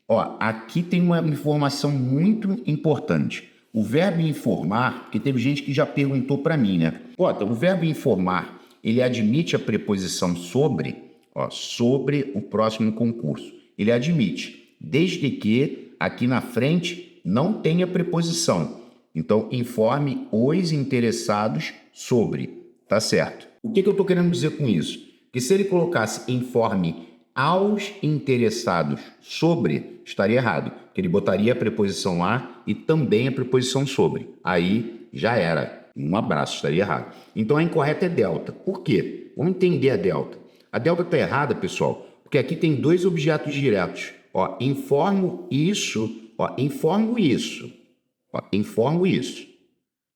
Ó, aqui tem uma informação muito importante. O verbo informar, porque teve gente que já perguntou para mim, né? Ó, então, o verbo informar, ele admite a preposição sobre, ó, sobre o próximo concurso. Ele admite, desde que aqui na frente não tenha preposição. Então, informe os interessados sobre, tá certo? O que eu estou querendo dizer com isso? Que se ele colocasse informe aos interessados sobre, estaria errado, porque ele botaria a preposição a e também a preposição sobre. Aí já era. Um abraço, estaria errado. Então a incorreta é delta. Por quê? Vamos entender a delta. A delta está errada, pessoal, porque aqui tem dois objetos diretos. Ó, informo isso, ó, informo isso. Ó, informo isso.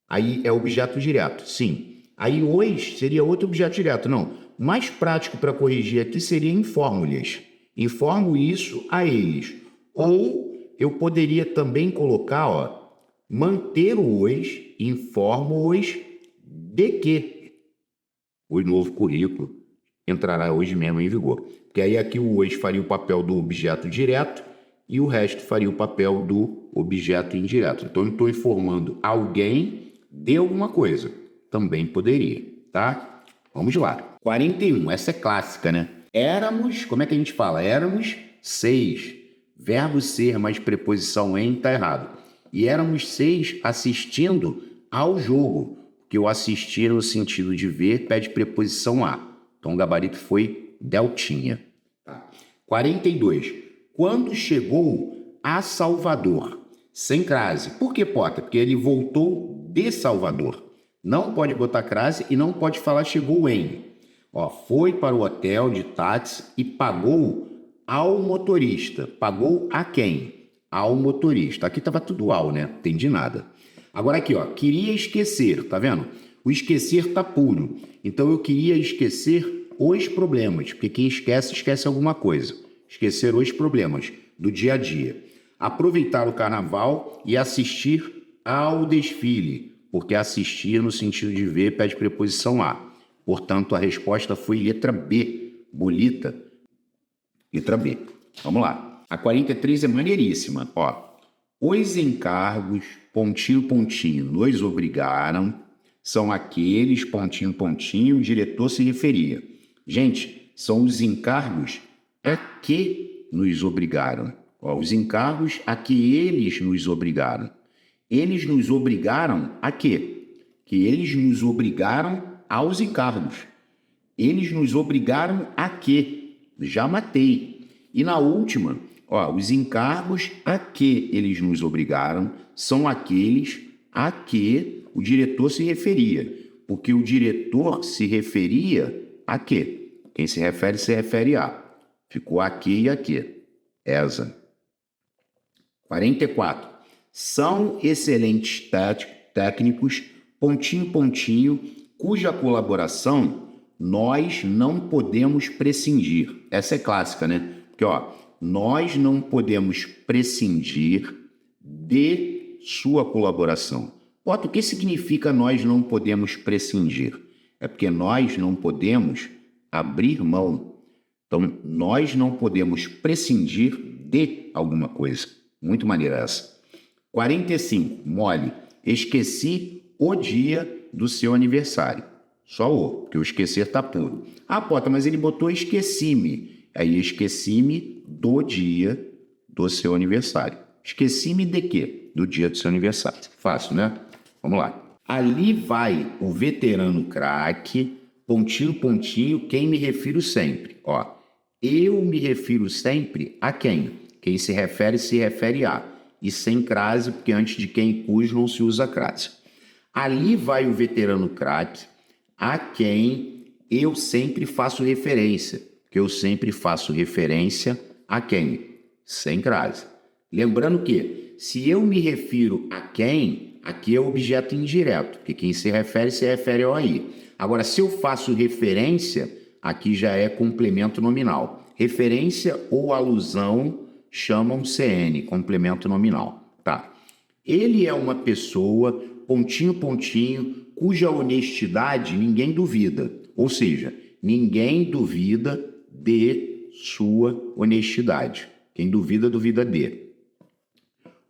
Aí é objeto direto, sim. Aí os seria outro objeto direto, não. Mais prático para corrigir aqui seria informo-lhes. Informo isso a eles. Ou eu poderia também colocar, ó, manter o os, informo-os de que o novo currículo entrará hoje mesmo em vigor. Porque aí aqui o os faria o papel do objeto direto e o resto faria o papel do objeto indireto. Então eu estou informando alguém de alguma coisa. Também poderia, tá? Vamos lá. 41, essa é clássica, né? Éramos, como é que a gente fala? Éramos 6. Verbo ser mais preposição em tá errado. E éramos 6 assistindo ao jogo, porque o assistir no sentido de ver pede preposição a. Então o gabarito foi deltinha. 42. Quando chegou a Salvador? Sem crase. Por que, Potter? Porque ele voltou de Salvador. Não pode botar crase e não pode falar chegou em. Foi para o hotel de táxi e pagou ao motorista. Pagou a quem? Ao motorista. Aqui estava tudo ao, né? Não entendi nada. Agora aqui, queria esquecer, tá vendo? O esquecer tá puro. Então eu queria esquecer os problemas, porque quem esquece, esquece alguma coisa. Esquecer os problemas do dia a dia. Aproveitar o carnaval e assistir ao desfile, porque assistir no sentido de ver pede preposição a. Portanto, a resposta foi letra B, bolita. Letra B. Vamos lá. A 43 é maneiríssima. Os encargos, pontinho, pontinho, nos obrigaram, são aqueles, pontinho, pontinho, o diretor se referia. Gente, são os encargos a que nos obrigaram. Os encargos a que eles nos obrigaram. Eles nos obrigaram a quê? Que eles nos obrigaram aos encargos. Eles nos obrigaram a quê? Já matei. E na última, os encargos a que eles nos obrigaram são aqueles a que o diretor se referia. Porque o diretor se referia a quê? Quem se refere a. Ficou aqui e aqui. Essa. 44. São excelentes técnicos, pontinho, pontinho, cuja colaboração nós não podemos prescindir. Essa é clássica, né? Porque, nós não podemos prescindir de sua colaboração. O que significa nós não podemos prescindir? É porque nós não podemos abrir mão. Então, nós não podemos prescindir de alguma coisa. Muito maneira essa. 45. Mole. Esqueci o dia do seu aniversário. Só porque o esquecer tá puro. Potter, mas ele botou esqueci-me. Aí esqueci-me do dia do seu aniversário. Esqueci-me de quê? Do dia do seu aniversário. Fácil, né? Vamos lá. Ali vai o veterano craque, pontinho, pontinho, quem me refiro sempre. Eu me refiro sempre a quem? Quem se refere a. E sem crase, porque antes de quem e cujo não se usa crase. Ali vai o veterano craque, a quem eu sempre faço referência. Que eu sempre faço referência a quem? Sem crase. Lembrando que, se eu me refiro a quem, aqui é objeto indireto, porque quem se refere ao aí. Agora, se eu faço referência, aqui já é complemento nominal. Referência ou alusão chamam CN, complemento nominal. Tá. Ele é uma pessoa, pontinho, pontinho, cuja honestidade ninguém duvida. Ou seja, ninguém duvida de sua honestidade. Quem duvida, duvida de.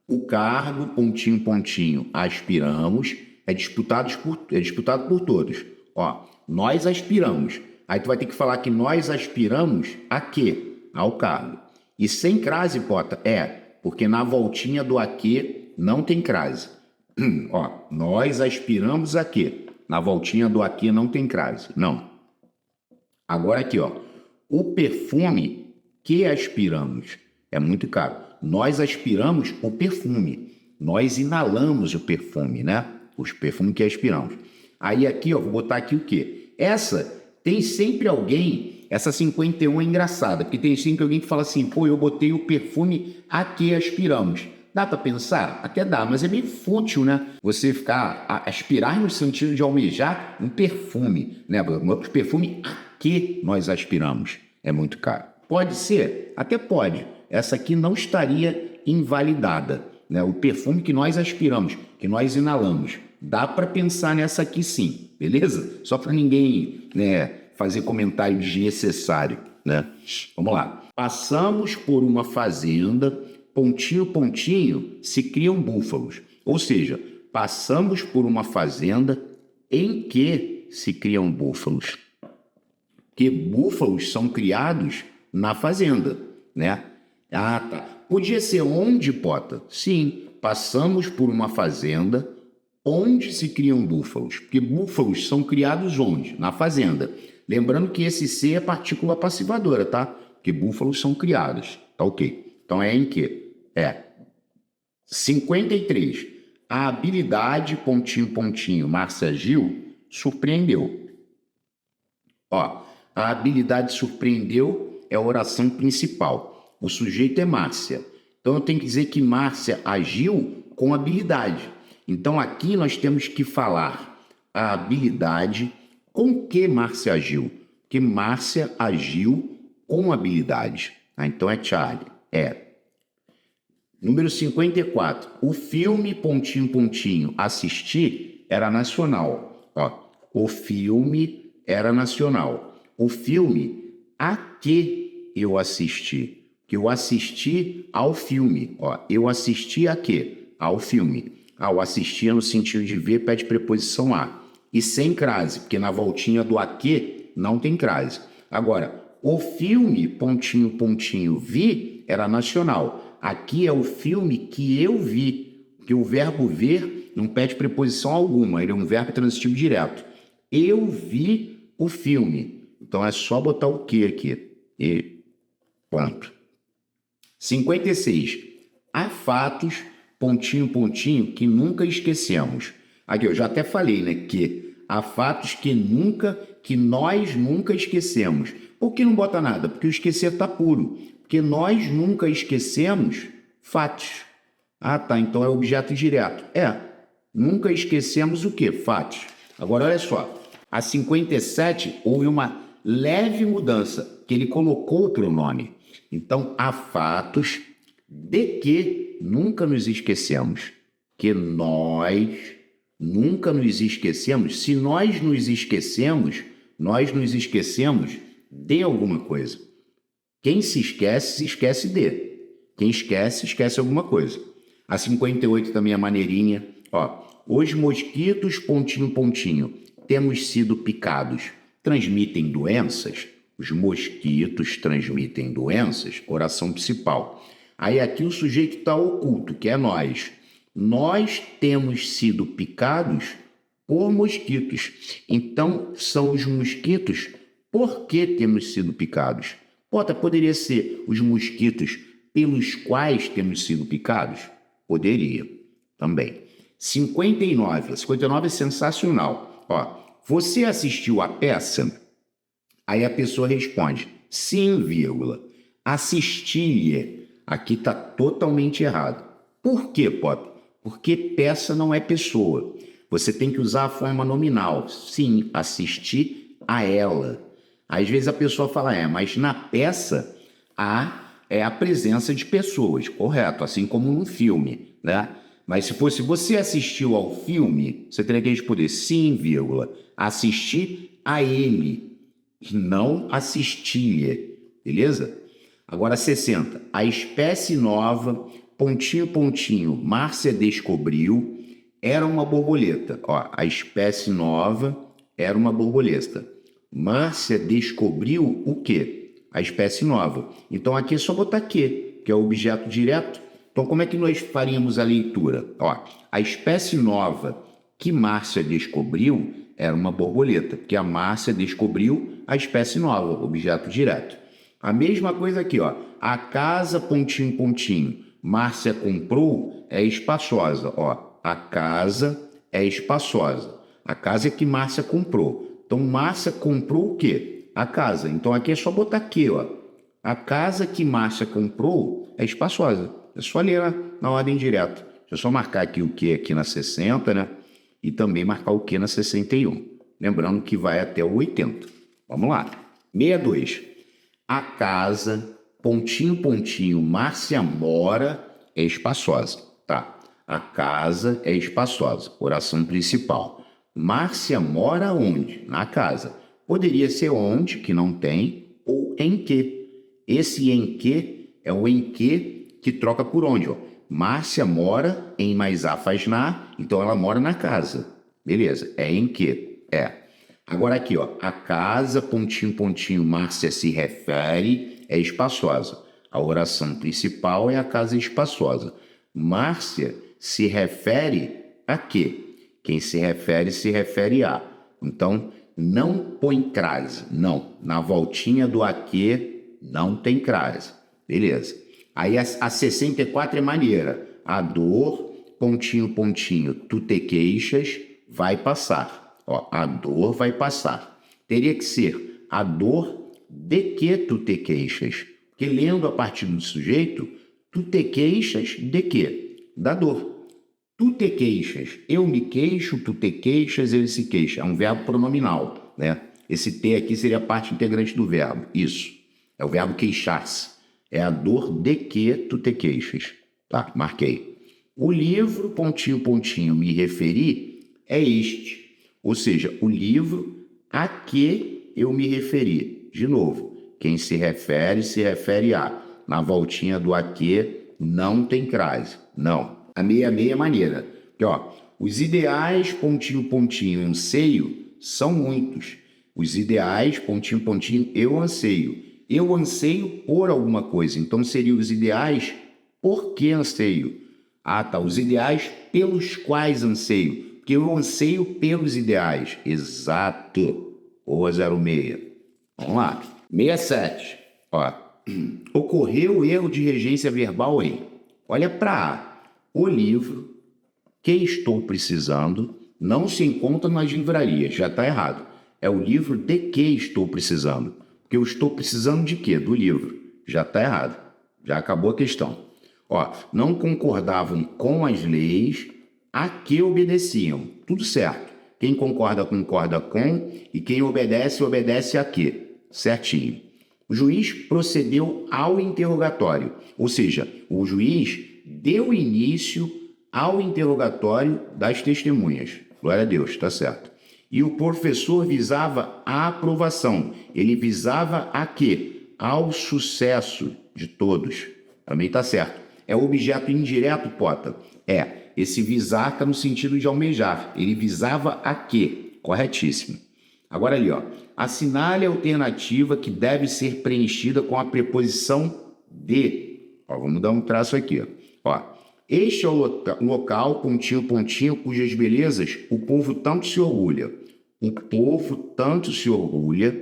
O cargo, pontinho, pontinho, aspiramos, é disputado por todos. Nós aspiramos. Aí tu vai ter que falar que nós aspiramos a quê? Ao cargo. E sem crase, Potter, porque na voltinha do aqui não tem crase. Nós aspiramos a quê? Na voltinha do aqui não tem crase. Não. Agora aqui, o perfume que aspiramos é muito caro. Nós aspiramos o perfume. Nós inalamos o perfume, né? Os perfumes que aspiramos. Aí aqui, vou botar aqui o quê? Essa tem sempre alguém, essa 51 é engraçada, porque tem sempre alguém que fala assim, eu botei o perfume a que aspiramos. Dá para pensar? Até dá, mas é meio fútil, né? Você ficar, aspirar no sentido de almejar um perfume, né? O perfume a que nós aspiramos é muito caro. Pode ser? Até pode. Essa aqui não estaria invalidada, né? O perfume que nós aspiramos, que nós inalamos. Dá para pensar nessa aqui sim, beleza? Só para ninguém, fazer comentário desnecessário, né? Vamos lá. Passamos por uma fazenda, pontinho, pontinho, se criam búfalos. Ou seja, passamos por uma fazenda em que se criam búfalos. que búfalos são criados na fazenda, né? Ah, tá. Podia ser onde, Pota? Sim, passamos por uma fazenda onde se criam búfalos, porque búfalos são criados onde? Na fazenda. Lembrando que esse C é partícula passivadora, tá? Porque búfalos são criados, tá ok? Então é em que? 53. A habilidade, pontinho, pontinho, Márcia Gil, surpreendeu. Ó, a habilidade surpreendeu é a oração principal. O sujeito é Márcia. Então eu tenho que dizer que Márcia agiu com habilidade. Então aqui nós temos que falar a habilidade com que Márcia agiu. Porque Márcia agiu com habilidade. Então é Charlie. Número 54. O filme, pontinho, pontinho, assistir era nacional. Ó, o filme era nacional. O filme a que eu assisti? Que eu assisti ao filme. Ó, eu assisti a quê? Ao filme. O assistir no sentido de ver pede preposição a. E sem crase, porque na voltinha do a que não tem crase. Agora, o filme, pontinho, pontinho, vi, era nacional. Aqui é o filme que eu vi, porque o verbo ver não pede preposição alguma, ele é um verbo transitivo direto. Eu vi o filme. Então é só botar o que aqui. E pronto. 56. Há fatos, pontinho, pontinho, que nunca esquecemos. Aqui eu já até falei, né, que há fatos que nós nunca esquecemos. Por que não bota nada? Porque o esquecer está puro. Porque nós nunca esquecemos fatos. Ah, tá, então é objeto direto. Nunca esquecemos o quê? Fatos. Agora, olha só. A 57 houve uma leve mudança, que ele colocou outro nome. Então, há fatos de que nunca nos esquecemos. Que nós nunca nos esquecemos. Se nós nos esquecemos de alguma coisa. Quem se esquece de. Quem esquece alguma coisa. A 58 também é maneirinha. Ó, os mosquitos, pontinho, pontinho, temos sido picados. Transmitem doenças? Os mosquitos transmitem doenças? Oração principal. Aí aqui o sujeito está oculto, que é nós. Nós temos sido picados por mosquitos. Então, são os mosquitos. Por que temos sido picados? Poderia ser os mosquitos pelos quais temos sido picados? Poderia também. 59. 59 é sensacional. Ó, você assistiu a peça? Aí a pessoa responde, sim, vírgula. Assisti-lhe. Aqui está totalmente errado. Por quê, Pop? Porque peça não é pessoa. Você tem que usar a forma nominal. Sim, assisti a ela. Às vezes a pessoa fala, mas na peça é a presença de pessoas, correto, assim como num filme, né? Mas se fosse você assistiu ao filme, você teria que responder sim, vírgula, assisti a ele, não assisti-lhe, beleza? Agora 60, a espécie nova, pontinho, pontinho, Márcia descobriu, era uma borboleta. Ó, a espécie nova era uma borboleta. Márcia descobriu o quê? A espécie nova. Então aqui é só botar que é o objeto direto. Então como é que nós faríamos a leitura? Ó, a espécie nova que Márcia descobriu era uma borboleta, porque a Márcia descobriu a espécie nova, objeto direto. A mesma coisa aqui, ó. A casa, pontinho, pontinho, Márcia comprou é espaçosa. Ó, a casa é espaçosa. A casa é que Márcia comprou. Então, Márcia comprou o quê? A casa. Então, aqui é só botar aqui, ó. A casa que Márcia comprou é espaçosa. É só ler na ordem direta. Deixa eu só marcar aqui o que aqui na 60, né? E também marcar o que na 61. Lembrando que vai até o 80. Vamos lá. 62. A casa, pontinho, pontinho, Márcia mora é espaçosa. Tá. A casa é espaçosa. Oração principal. Márcia mora onde? Na casa. Poderia ser onde, que não tem, ou em que. Esse em que é o em que troca por onde, ó. Márcia mora em mais A faz na, então ela mora na casa. Beleza, é em que? Agora aqui, ó, a casa, pontinho, pontinho, Márcia se refere, é espaçosa. A oração principal é a casa espaçosa. Márcia se refere a quê? Quem se refere a. Então, não põe crase, não. Na voltinha do aqui, não tem crase. Beleza. Aí a 64 é maneira. A dor, pontinho, pontinho, tu te queixas, vai passar. Ó, a dor vai passar. Teria que ser a dor de que tu te queixas. Porque lendo a partir do sujeito, tu te queixas de quê? Da dor. Tu te queixas, eu me queixo, tu te queixas, ele se queixa. É um verbo pronominal, né? Esse te aqui seria a parte integrante do verbo. Isso. É o verbo queixar-se. É a dor de que tu te queixas. Tá, marquei. O livro, pontinho, pontinho, me referi, é este. Ou seja, o livro a que eu me referi. De novo, quem se refere a. Na voltinha do a que não tem crase. Não. A meia maneira. Porque, ó, os ideais, pontinho, pontinho, anseio, são muitos. Os ideais, pontinho, pontinho, eu anseio. Eu anseio por alguma coisa. Então, seriam os ideais por que anseio. Ah, tá. Os ideais pelos quais anseio. Porque eu anseio pelos ideais. Exato. Boa 06. Vamos lá. 67. Ó. Ocorreu erro de regência verbal em. Olha para A. O livro que estou precisando não se encontra nas livrarias. Já está errado. É o livro de que estou precisando. Porque eu estou precisando de quê? Do livro. Já está errado. Já acabou a questão. Ó, não concordavam com as leis a que obedeciam. Tudo certo. Quem concorda, concorda com, e quem obedece, obedece a quê? Certinho. O juiz procedeu ao interrogatório, ou seja, o juiz deu início ao interrogatório das testemunhas. Glória a Deus, está certo. E o professor visava a aprovação. Ele visava a quê? Ao sucesso de todos. Também está certo. É objeto indireto, Pota? É. Esse visar está no sentido de almejar. Ele visava a quê? Corretíssimo. Agora ali, ó. Assinale a alternativa que deve ser preenchida com a preposição de. Ó, vamos dar um traço aqui, ó. Este é o local, pontinho, pontinho, cujas belezas o povo tanto se orgulha. O povo tanto se orgulha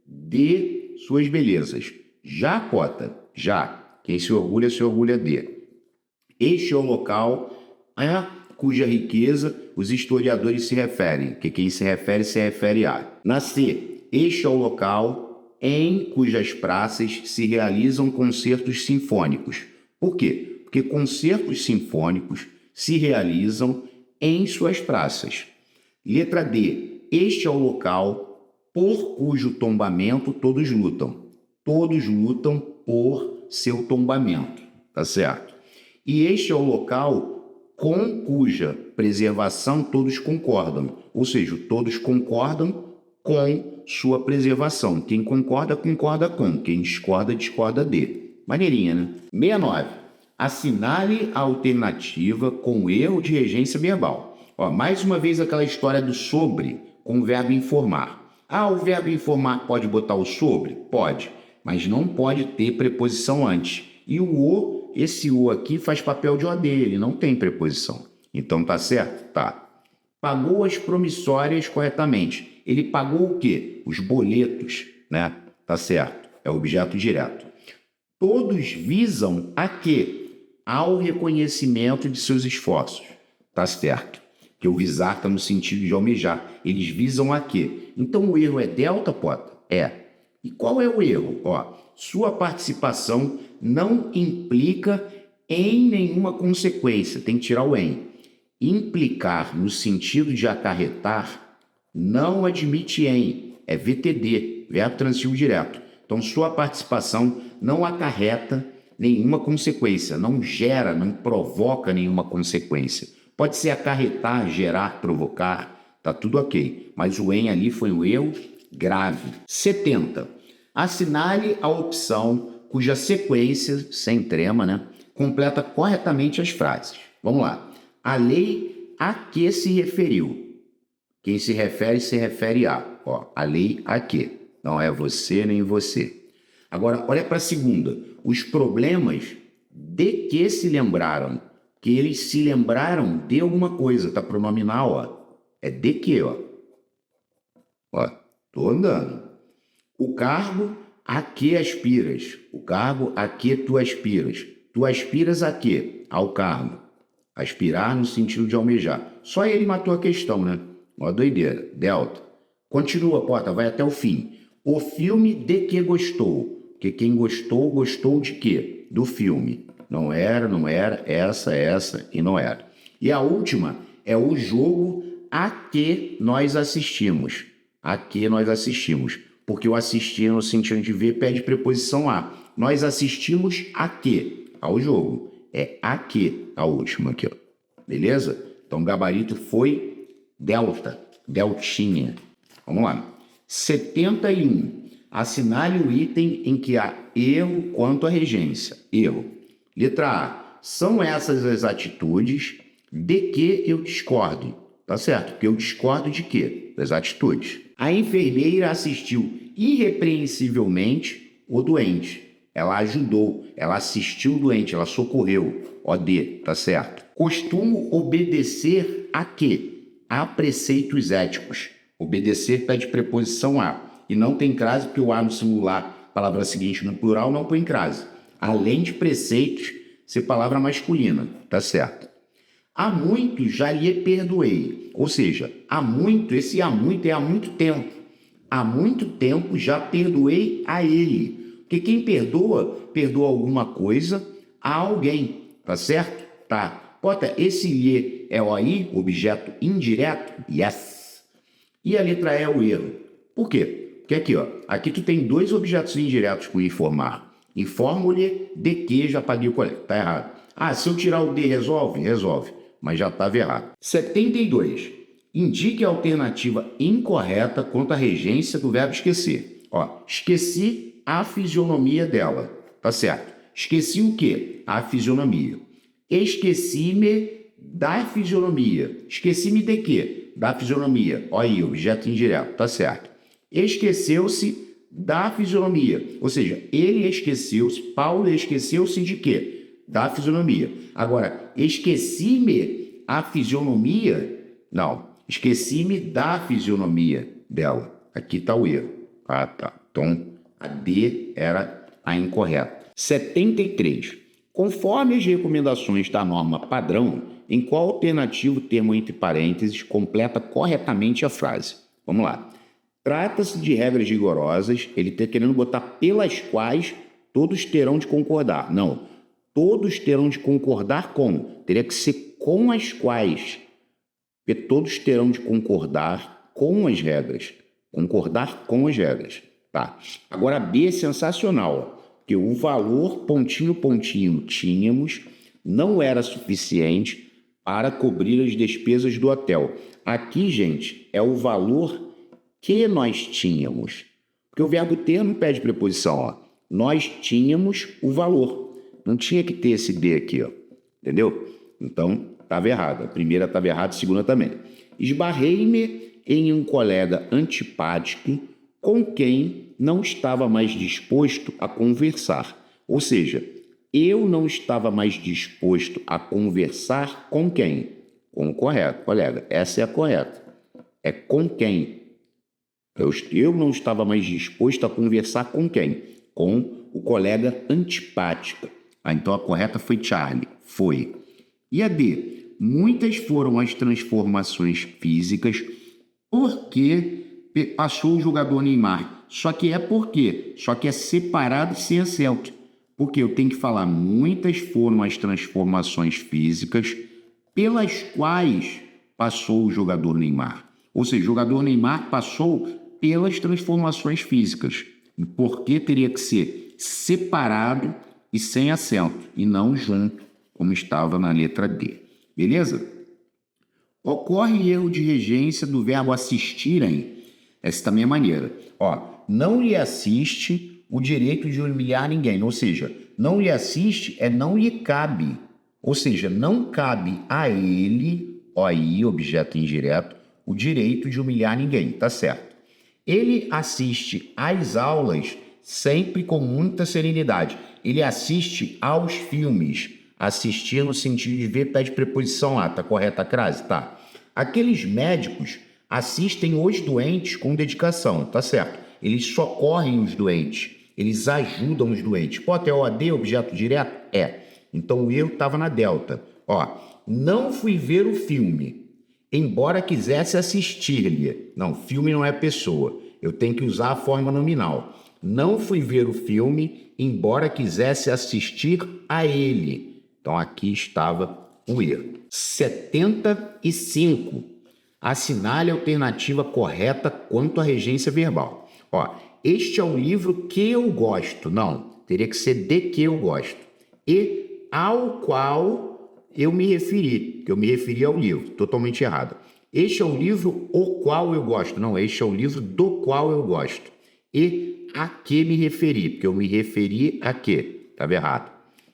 de suas belezas. Já, Cota? Já. Quem se orgulha de. Este é o local cuja riqueza os historiadores se referem, que quem se refere a. Na C, este é o local em cujas praças se realizam concertos sinfônicos. Por quê? Porque concertos sinfônicos se realizam em suas praças. Letra D, este é o local por cujo tombamento todos lutam. Todos lutam por seu tombamento, tá certo? E este é o local com cuja preservação todos concordam. Ou seja, todos concordam com sua preservação. Quem concorda, concorda com. Quem discorda, discorda de. Maneirinha, né? 69. Assinale a alternativa com erro de regência verbal. Ó, mais uma vez aquela história do sobre com o verbo informar. Ah, o verbo informar pode botar o sobre? Pode, mas não pode ter preposição antes. E o esse o aqui faz papel de OD, ele não tem preposição. Então tá certo? Tá. Pagou as promissórias corretamente. Ele pagou o quê? Os boletos, né? Tá certo. É objeto direto. Todos visam a quê? Ao reconhecimento de seus esforços. Tá certo. Que o visar está no sentido de almejar. Eles visam a quê? Então o erro é delta, Pota? É. E qual é o erro? Ó, sua participação não implica em nenhuma consequência. Tem que tirar o em. Implicar no sentido de acarretar não admite em. É VTD, verbo transitivo direto. Então, sua participação não acarreta nenhuma consequência, não gera, não provoca nenhuma consequência. Pode ser acarretar, gerar, provocar, tá tudo ok. Mas o em ali foi um erro grave. 70. Assinale a opção cuja sequência, sem trema, né, completa corretamente as frases. Vamos lá. A lei a que se referiu. Quem se refere a. Ó, a lei a que. Não é você nem você. Agora, olha para a segunda. Os problemas de que se lembraram. Que eles se lembraram de alguma coisa. Tá pronominal, ó. É de que, ó. Ó, tô andando. O cargo a que aspiras. O cargo a que tu aspiras. Tu aspiras a quê? Ao cargo. Aspirar no sentido de almejar. Só ele matou a questão, né? Ó, doideira. Delta. Continua, Pota, vai até o fim. O filme de que gostou. Porque quem gostou, gostou de quê? Do filme. Não era, essa e não era. E a última é o jogo a que nós assistimos. A que nós assistimos. Porque o assistir no sentido de ver pede preposição a. Nós assistimos a quê? Ao jogo. É a que a última aqui, ó. Beleza? Então o gabarito foi delta. Deltinha. Vamos lá. 71. Assinale o item em que há erro quanto à regência. Erro. Letra A. São essas as atitudes de que eu discordo. Tá certo? Porque eu discordo de quê? Das atitudes. A enfermeira assistiu irrepreensivelmente o doente. Ela ajudou, ela assistiu o doente, ela socorreu. OD, tá certo? Costumo obedecer a quê? A preceitos éticos. Obedecer pede preposição a. E não tem crase, porque o a no singular, palavra seguinte no plural, não põe crase. Além de preceitos, ser palavra masculina, tá certo? Há muito já lhe perdoei. Ou seja, há muito, esse há muito é há muito tempo. Há muito tempo já perdoei a ele. Porque quem perdoa, perdoa alguma coisa a alguém, tá certo? Tá. Bota, esse lhe é o aí, objeto indireto? Yes. E a letra E é o erro. Por quê? Porque aqui, ó, aqui tu tem dois objetos indiretos com informar. Informo-lhe de que já paguei o colégio. Tá errado. Ah, se eu tirar o de resolve? Resolve. Mas já estava errado. 72. Indique a alternativa incorreta quanto à regência do verbo esquecer. Ó, esqueci a fisionomia dela. Tá certo. Esqueci o quê? A fisionomia. Esqueci-me da fisionomia. Esqueci-me de quê? Da fisionomia. Ó aí, objeto indireto. Tá certo. Esqueceu-se da fisionomia. Ou seja, ele esqueceu-se, Paulo esqueceu-se de quê? Da fisionomia. Agora, esqueci-me a fisionomia? Não. Esqueci-me da fisionomia dela. Aqui está o erro. Ah, tá. Então, a D era a incorreta. 73. Conforme as recomendações da norma padrão, em qual alternativo o termo entre parênteses completa corretamente a frase? Vamos lá. Trata-se de regras rigorosas, ele está querendo botar pelas quais todos terão de concordar. Não, todos terão de concordar com. Teria que ser com as quais. Porque todos terão de concordar com as regras. Concordar com as regras. Tá. Agora a B é sensacional. Que o valor, pontinho, pontinho, tínhamos, não era suficiente para cobrir as despesas do hotel. Aqui, gente, é o valor que nós tínhamos. Porque o verbo ter não pede preposição, ó. Nós tínhamos o valor. Não tinha que ter esse D aqui, ó. Entendeu? Então, estava errado. A primeira estava errada, a segunda também. Esbarrei-me em um colega antipático com quem não estava mais disposto a conversar. Ou seja, eu não estava mais disposto a conversar com quem? Com o correto, colega. Essa é a correta. É com quem? Eu não estava mais disposto a conversar com quem? Com o colega antipática. Ah, então a correta foi Charlie. Foi. E a D? Muitas foram as transformações físicas porque passou o jogador Neymar. Só que é por quê? Só que é separado e sem acento. Porque eu tenho que falar muitas foram as transformações físicas pelas quais passou o jogador Neymar. Ou seja, o jogador Neymar passou pelas transformações físicas. Por que teria que ser separado e sem acento, e não junto, como estava na letra D. Beleza? Ocorre erro de regência do verbo assistirem. Essa também é maneira. Ó, não lhe assiste o direito de humilhar ninguém. Ou seja, não lhe assiste é não lhe cabe. Ou seja, não cabe a ele, ó aí, objeto indireto, o direito de humilhar ninguém. Tá certo. Ele assiste às aulas sempre com muita serenidade. Ele assiste aos filmes. Assistir no sentido de ver pede preposição a, tá correta a crase? Tá. Aqueles médicos assistem os doentes com dedicação, tá certo? Eles socorrem os doentes, eles ajudam os doentes. Pode ter OD, objeto direto? É. Então o erro estava na delta. Ó, não fui ver o filme, embora quisesse assistir-lhe. Não, filme não é pessoa. Eu tenho que usar a forma nominal. Não fui ver o filme, embora quisesse assistir a ele. Então aqui estava o erro. 75. Assinale a alternativa correta quanto à regência verbal. Ó, este é o livro que eu gosto. Não, teria que ser de que eu gosto. E ao qual eu me referi, que eu me referi ao livro. Totalmente errado. Este é o livro o qual eu gosto. Não, este é o livro do qual eu gosto. E a que me referi, porque eu me referi a quê? Estava errado.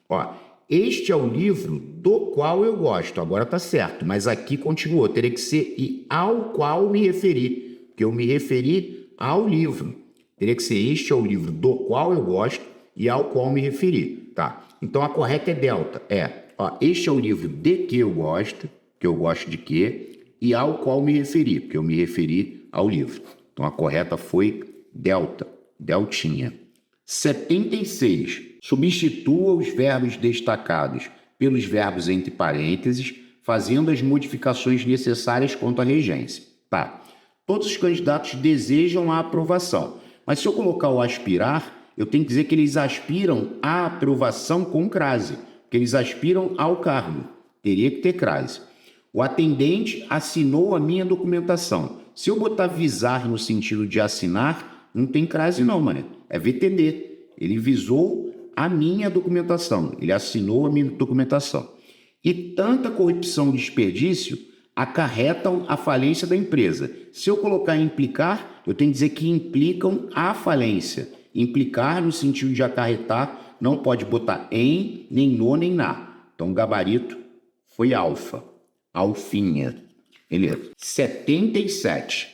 Ó, este é o livro do qual eu gosto. Agora tá certo, mas aqui continuou. Teria que ser e ao qual me referi, porque eu me referi ao livro. Teria que ser este é o livro do qual eu gosto e ao qual me referi, tá? Então a correta é delta. Ó, este é o livro de que eu gosto de que, e ao qual me referi, porque eu me referi ao livro. Então a correta foi delta, deltinha. 76. Substitua os verbos destacados pelos verbos entre parênteses, fazendo as modificações necessárias quanto à regência. Tá. Todos os candidatos desejam a aprovação, mas se eu colocar o aspirar, eu tenho que dizer que eles aspiram à aprovação com crase, que eles aspiram ao cargo. Teria que ter crase. O atendente assinou a minha documentação. Se eu botar visar no sentido de assinar, não tem crase não, mano. É VTD. Ele visou a minha documentação. Ele assinou a minha documentação. E tanta corrupção e desperdício acarretam a falência da empresa. Se eu colocar implicar, eu tenho que dizer que implicam a falência. Implicar no sentido de acarretar, não pode botar em, nem no, nem na. Então o gabarito foi alfa. Alfinha. Beleza. 77.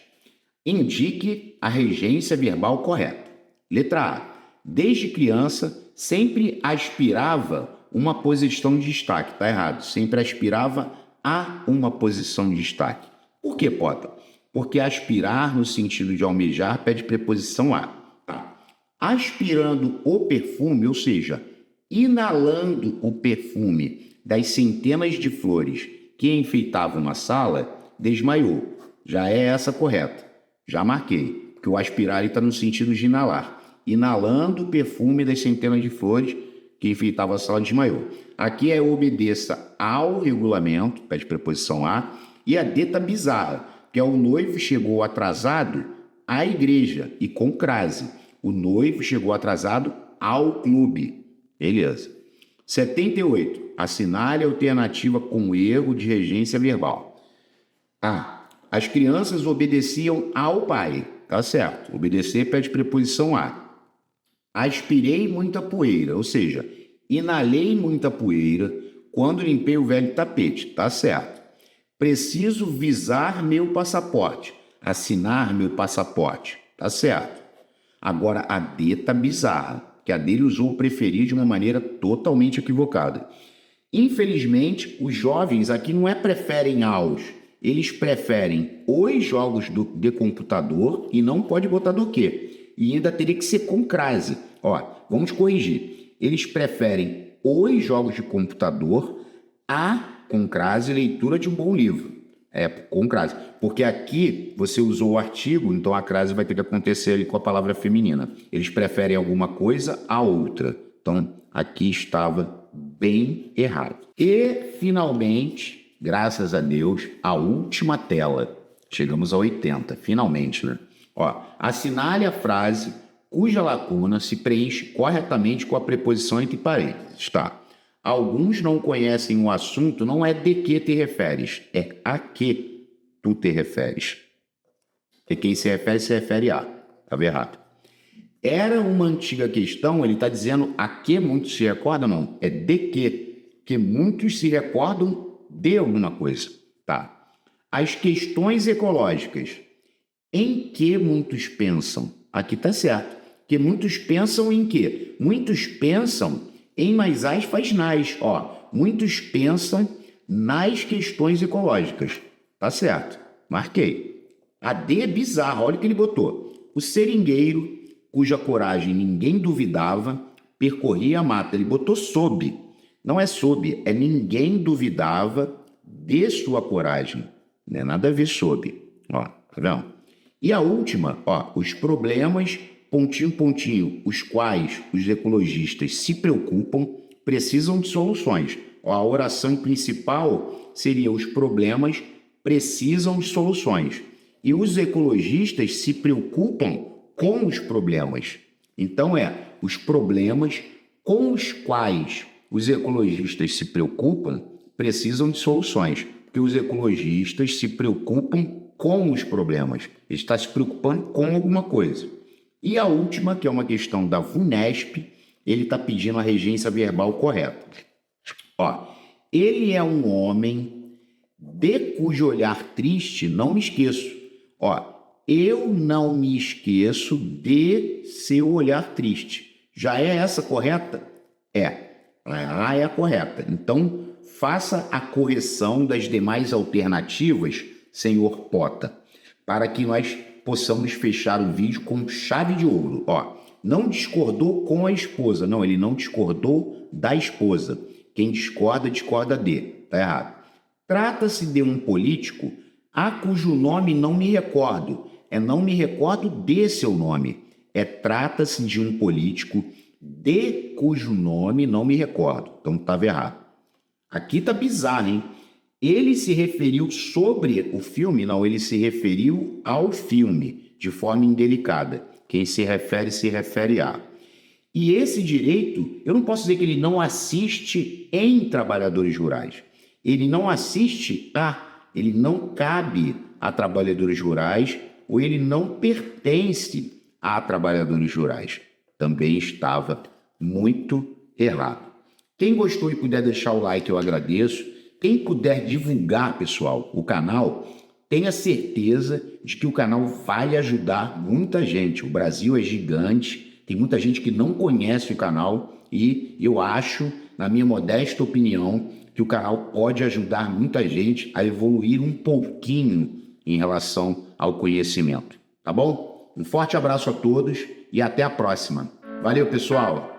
Indique a regência verbal correta. Letra A. Desde criança, sempre aspirava uma posição de destaque. Está errado. Sempre aspirava a uma posição de destaque. Por que, Pota? Porque aspirar no sentido de almejar pede preposição a. Tá. Aspirando o perfume, ou seja, inalando o perfume das centenas de flores que enfeitavam uma sala, desmaiou. Já é essa correta. Já marquei, porque o aspirar está no sentido de inalar. Inalando o perfume das centenas de flores que enfeitavam a sala, desmaiou. Aqui é obedeça ao regulamento, pede preposição a, e a D tá bizarra, que é o noivo chegou atrasado à igreja e com crase. O noivo chegou atrasado ao clube. Beleza. 78. Assinale a alternativa com erro de regência verbal. A. As crianças obedeciam ao pai. Tá certo. Obedecer pede preposição a. Aspirei muita poeira, ou seja, inalei muita poeira quando limpei o velho tapete. Tá certo. Preciso visar meu passaporte. Assinar meu passaporte. Tá certo. Agora a D tá bizarra, que a dele usou o preferir de uma maneira totalmente equivocada. Infelizmente, os jovens aqui não preferem aos, eles preferem os jogos de computador e não pode botar do quê? E ainda teria que ser com crase. Ó, vamos corrigir. Eles preferem os jogos de computador a, com crase, leitura de um bom livro. Com crase. Porque aqui você usou o artigo, então a crase vai ter que acontecer ali com a palavra feminina. Eles preferem alguma coisa a outra. Então, aqui estava bem errado. E, finalmente, graças a Deus, a última tela. Chegamos a 80, finalmente, né? Ó, assinale a frase cuja lacuna se preenche corretamente com a preposição entre parênteses, tá? Alguns não conhecem o assunto, não é de que te referes, é a que tu te referes. E quem se refere a. Estava errado. Era uma antiga questão, ele está dizendo a que muitos se recordam, não. É de que muitos se recordam de alguma coisa, tá? As questões ecológicas Em que muitos pensam? Aqui está certo. Que muitos pensam em quê? Muitos pensam em mais as faz nas. Ó, muitos pensam nas questões ecológicas. Tá certo. Marquei. A D é bizarra. Olha o que ele botou. O seringueiro, cuja coragem ninguém duvidava, percorria a mata. Ele botou sob. Não é sob, é ninguém duvidava de sua coragem. Não é nada a ver sob. Ó, tá vendo? E a última, ó, os problemas, pontinho, pontinho, os quais os ecologistas se preocupam, precisam de soluções. Ó, a oração principal seria os problemas precisam de soluções. E os ecologistas se preocupam com os problemas. Então os problemas com os quais os ecologistas se preocupam precisam de soluções, porque os ecologistas se preocupam com os problemas. Ele está se preocupando com alguma coisa. E a última, que é uma questão da VUNESP, ele está pedindo a regência verbal correta. Ó, ele é um homem de cujo olhar triste não me esqueço. Ó, eu não me esqueço de seu olhar triste. Já é essa correta? É. A é a correta. Então, faça a correção das demais alternativas, senhor Pota, para que nós possamos fechar o vídeo com chave de ouro. Ó, não discordou com a esposa. Não, ele não discordou da esposa. Quem discorda, discorda de. Tá errado. Trata-se de um político a cujo nome não me recordo. Não me recordo de seu nome. Trata-se de um político de cujo nome não me recordo. Então estava errado. Aqui tá bizarro, hein? Ele se referiu sobre o filme? Não, ele se referiu ao filme, de forma indelicada. Quem se refere a. E esse direito, eu não posso dizer que ele não assiste em trabalhadores rurais. Ele não assiste ele não cabe a trabalhadores rurais ou ele não pertence a trabalhadores rurais. Também estava muito errado. Quem gostou e puder deixar o like, eu agradeço. Quem puder divulgar, pessoal, o canal, tenha certeza de que o canal vai ajudar muita gente. O Brasil é gigante, tem muita gente que não conhece o canal e eu acho, na minha modesta opinião, que o canal pode ajudar muita gente a evoluir um pouquinho em relação ao conhecimento. Tá bom? Um forte abraço a todos e até a próxima. Valeu, pessoal!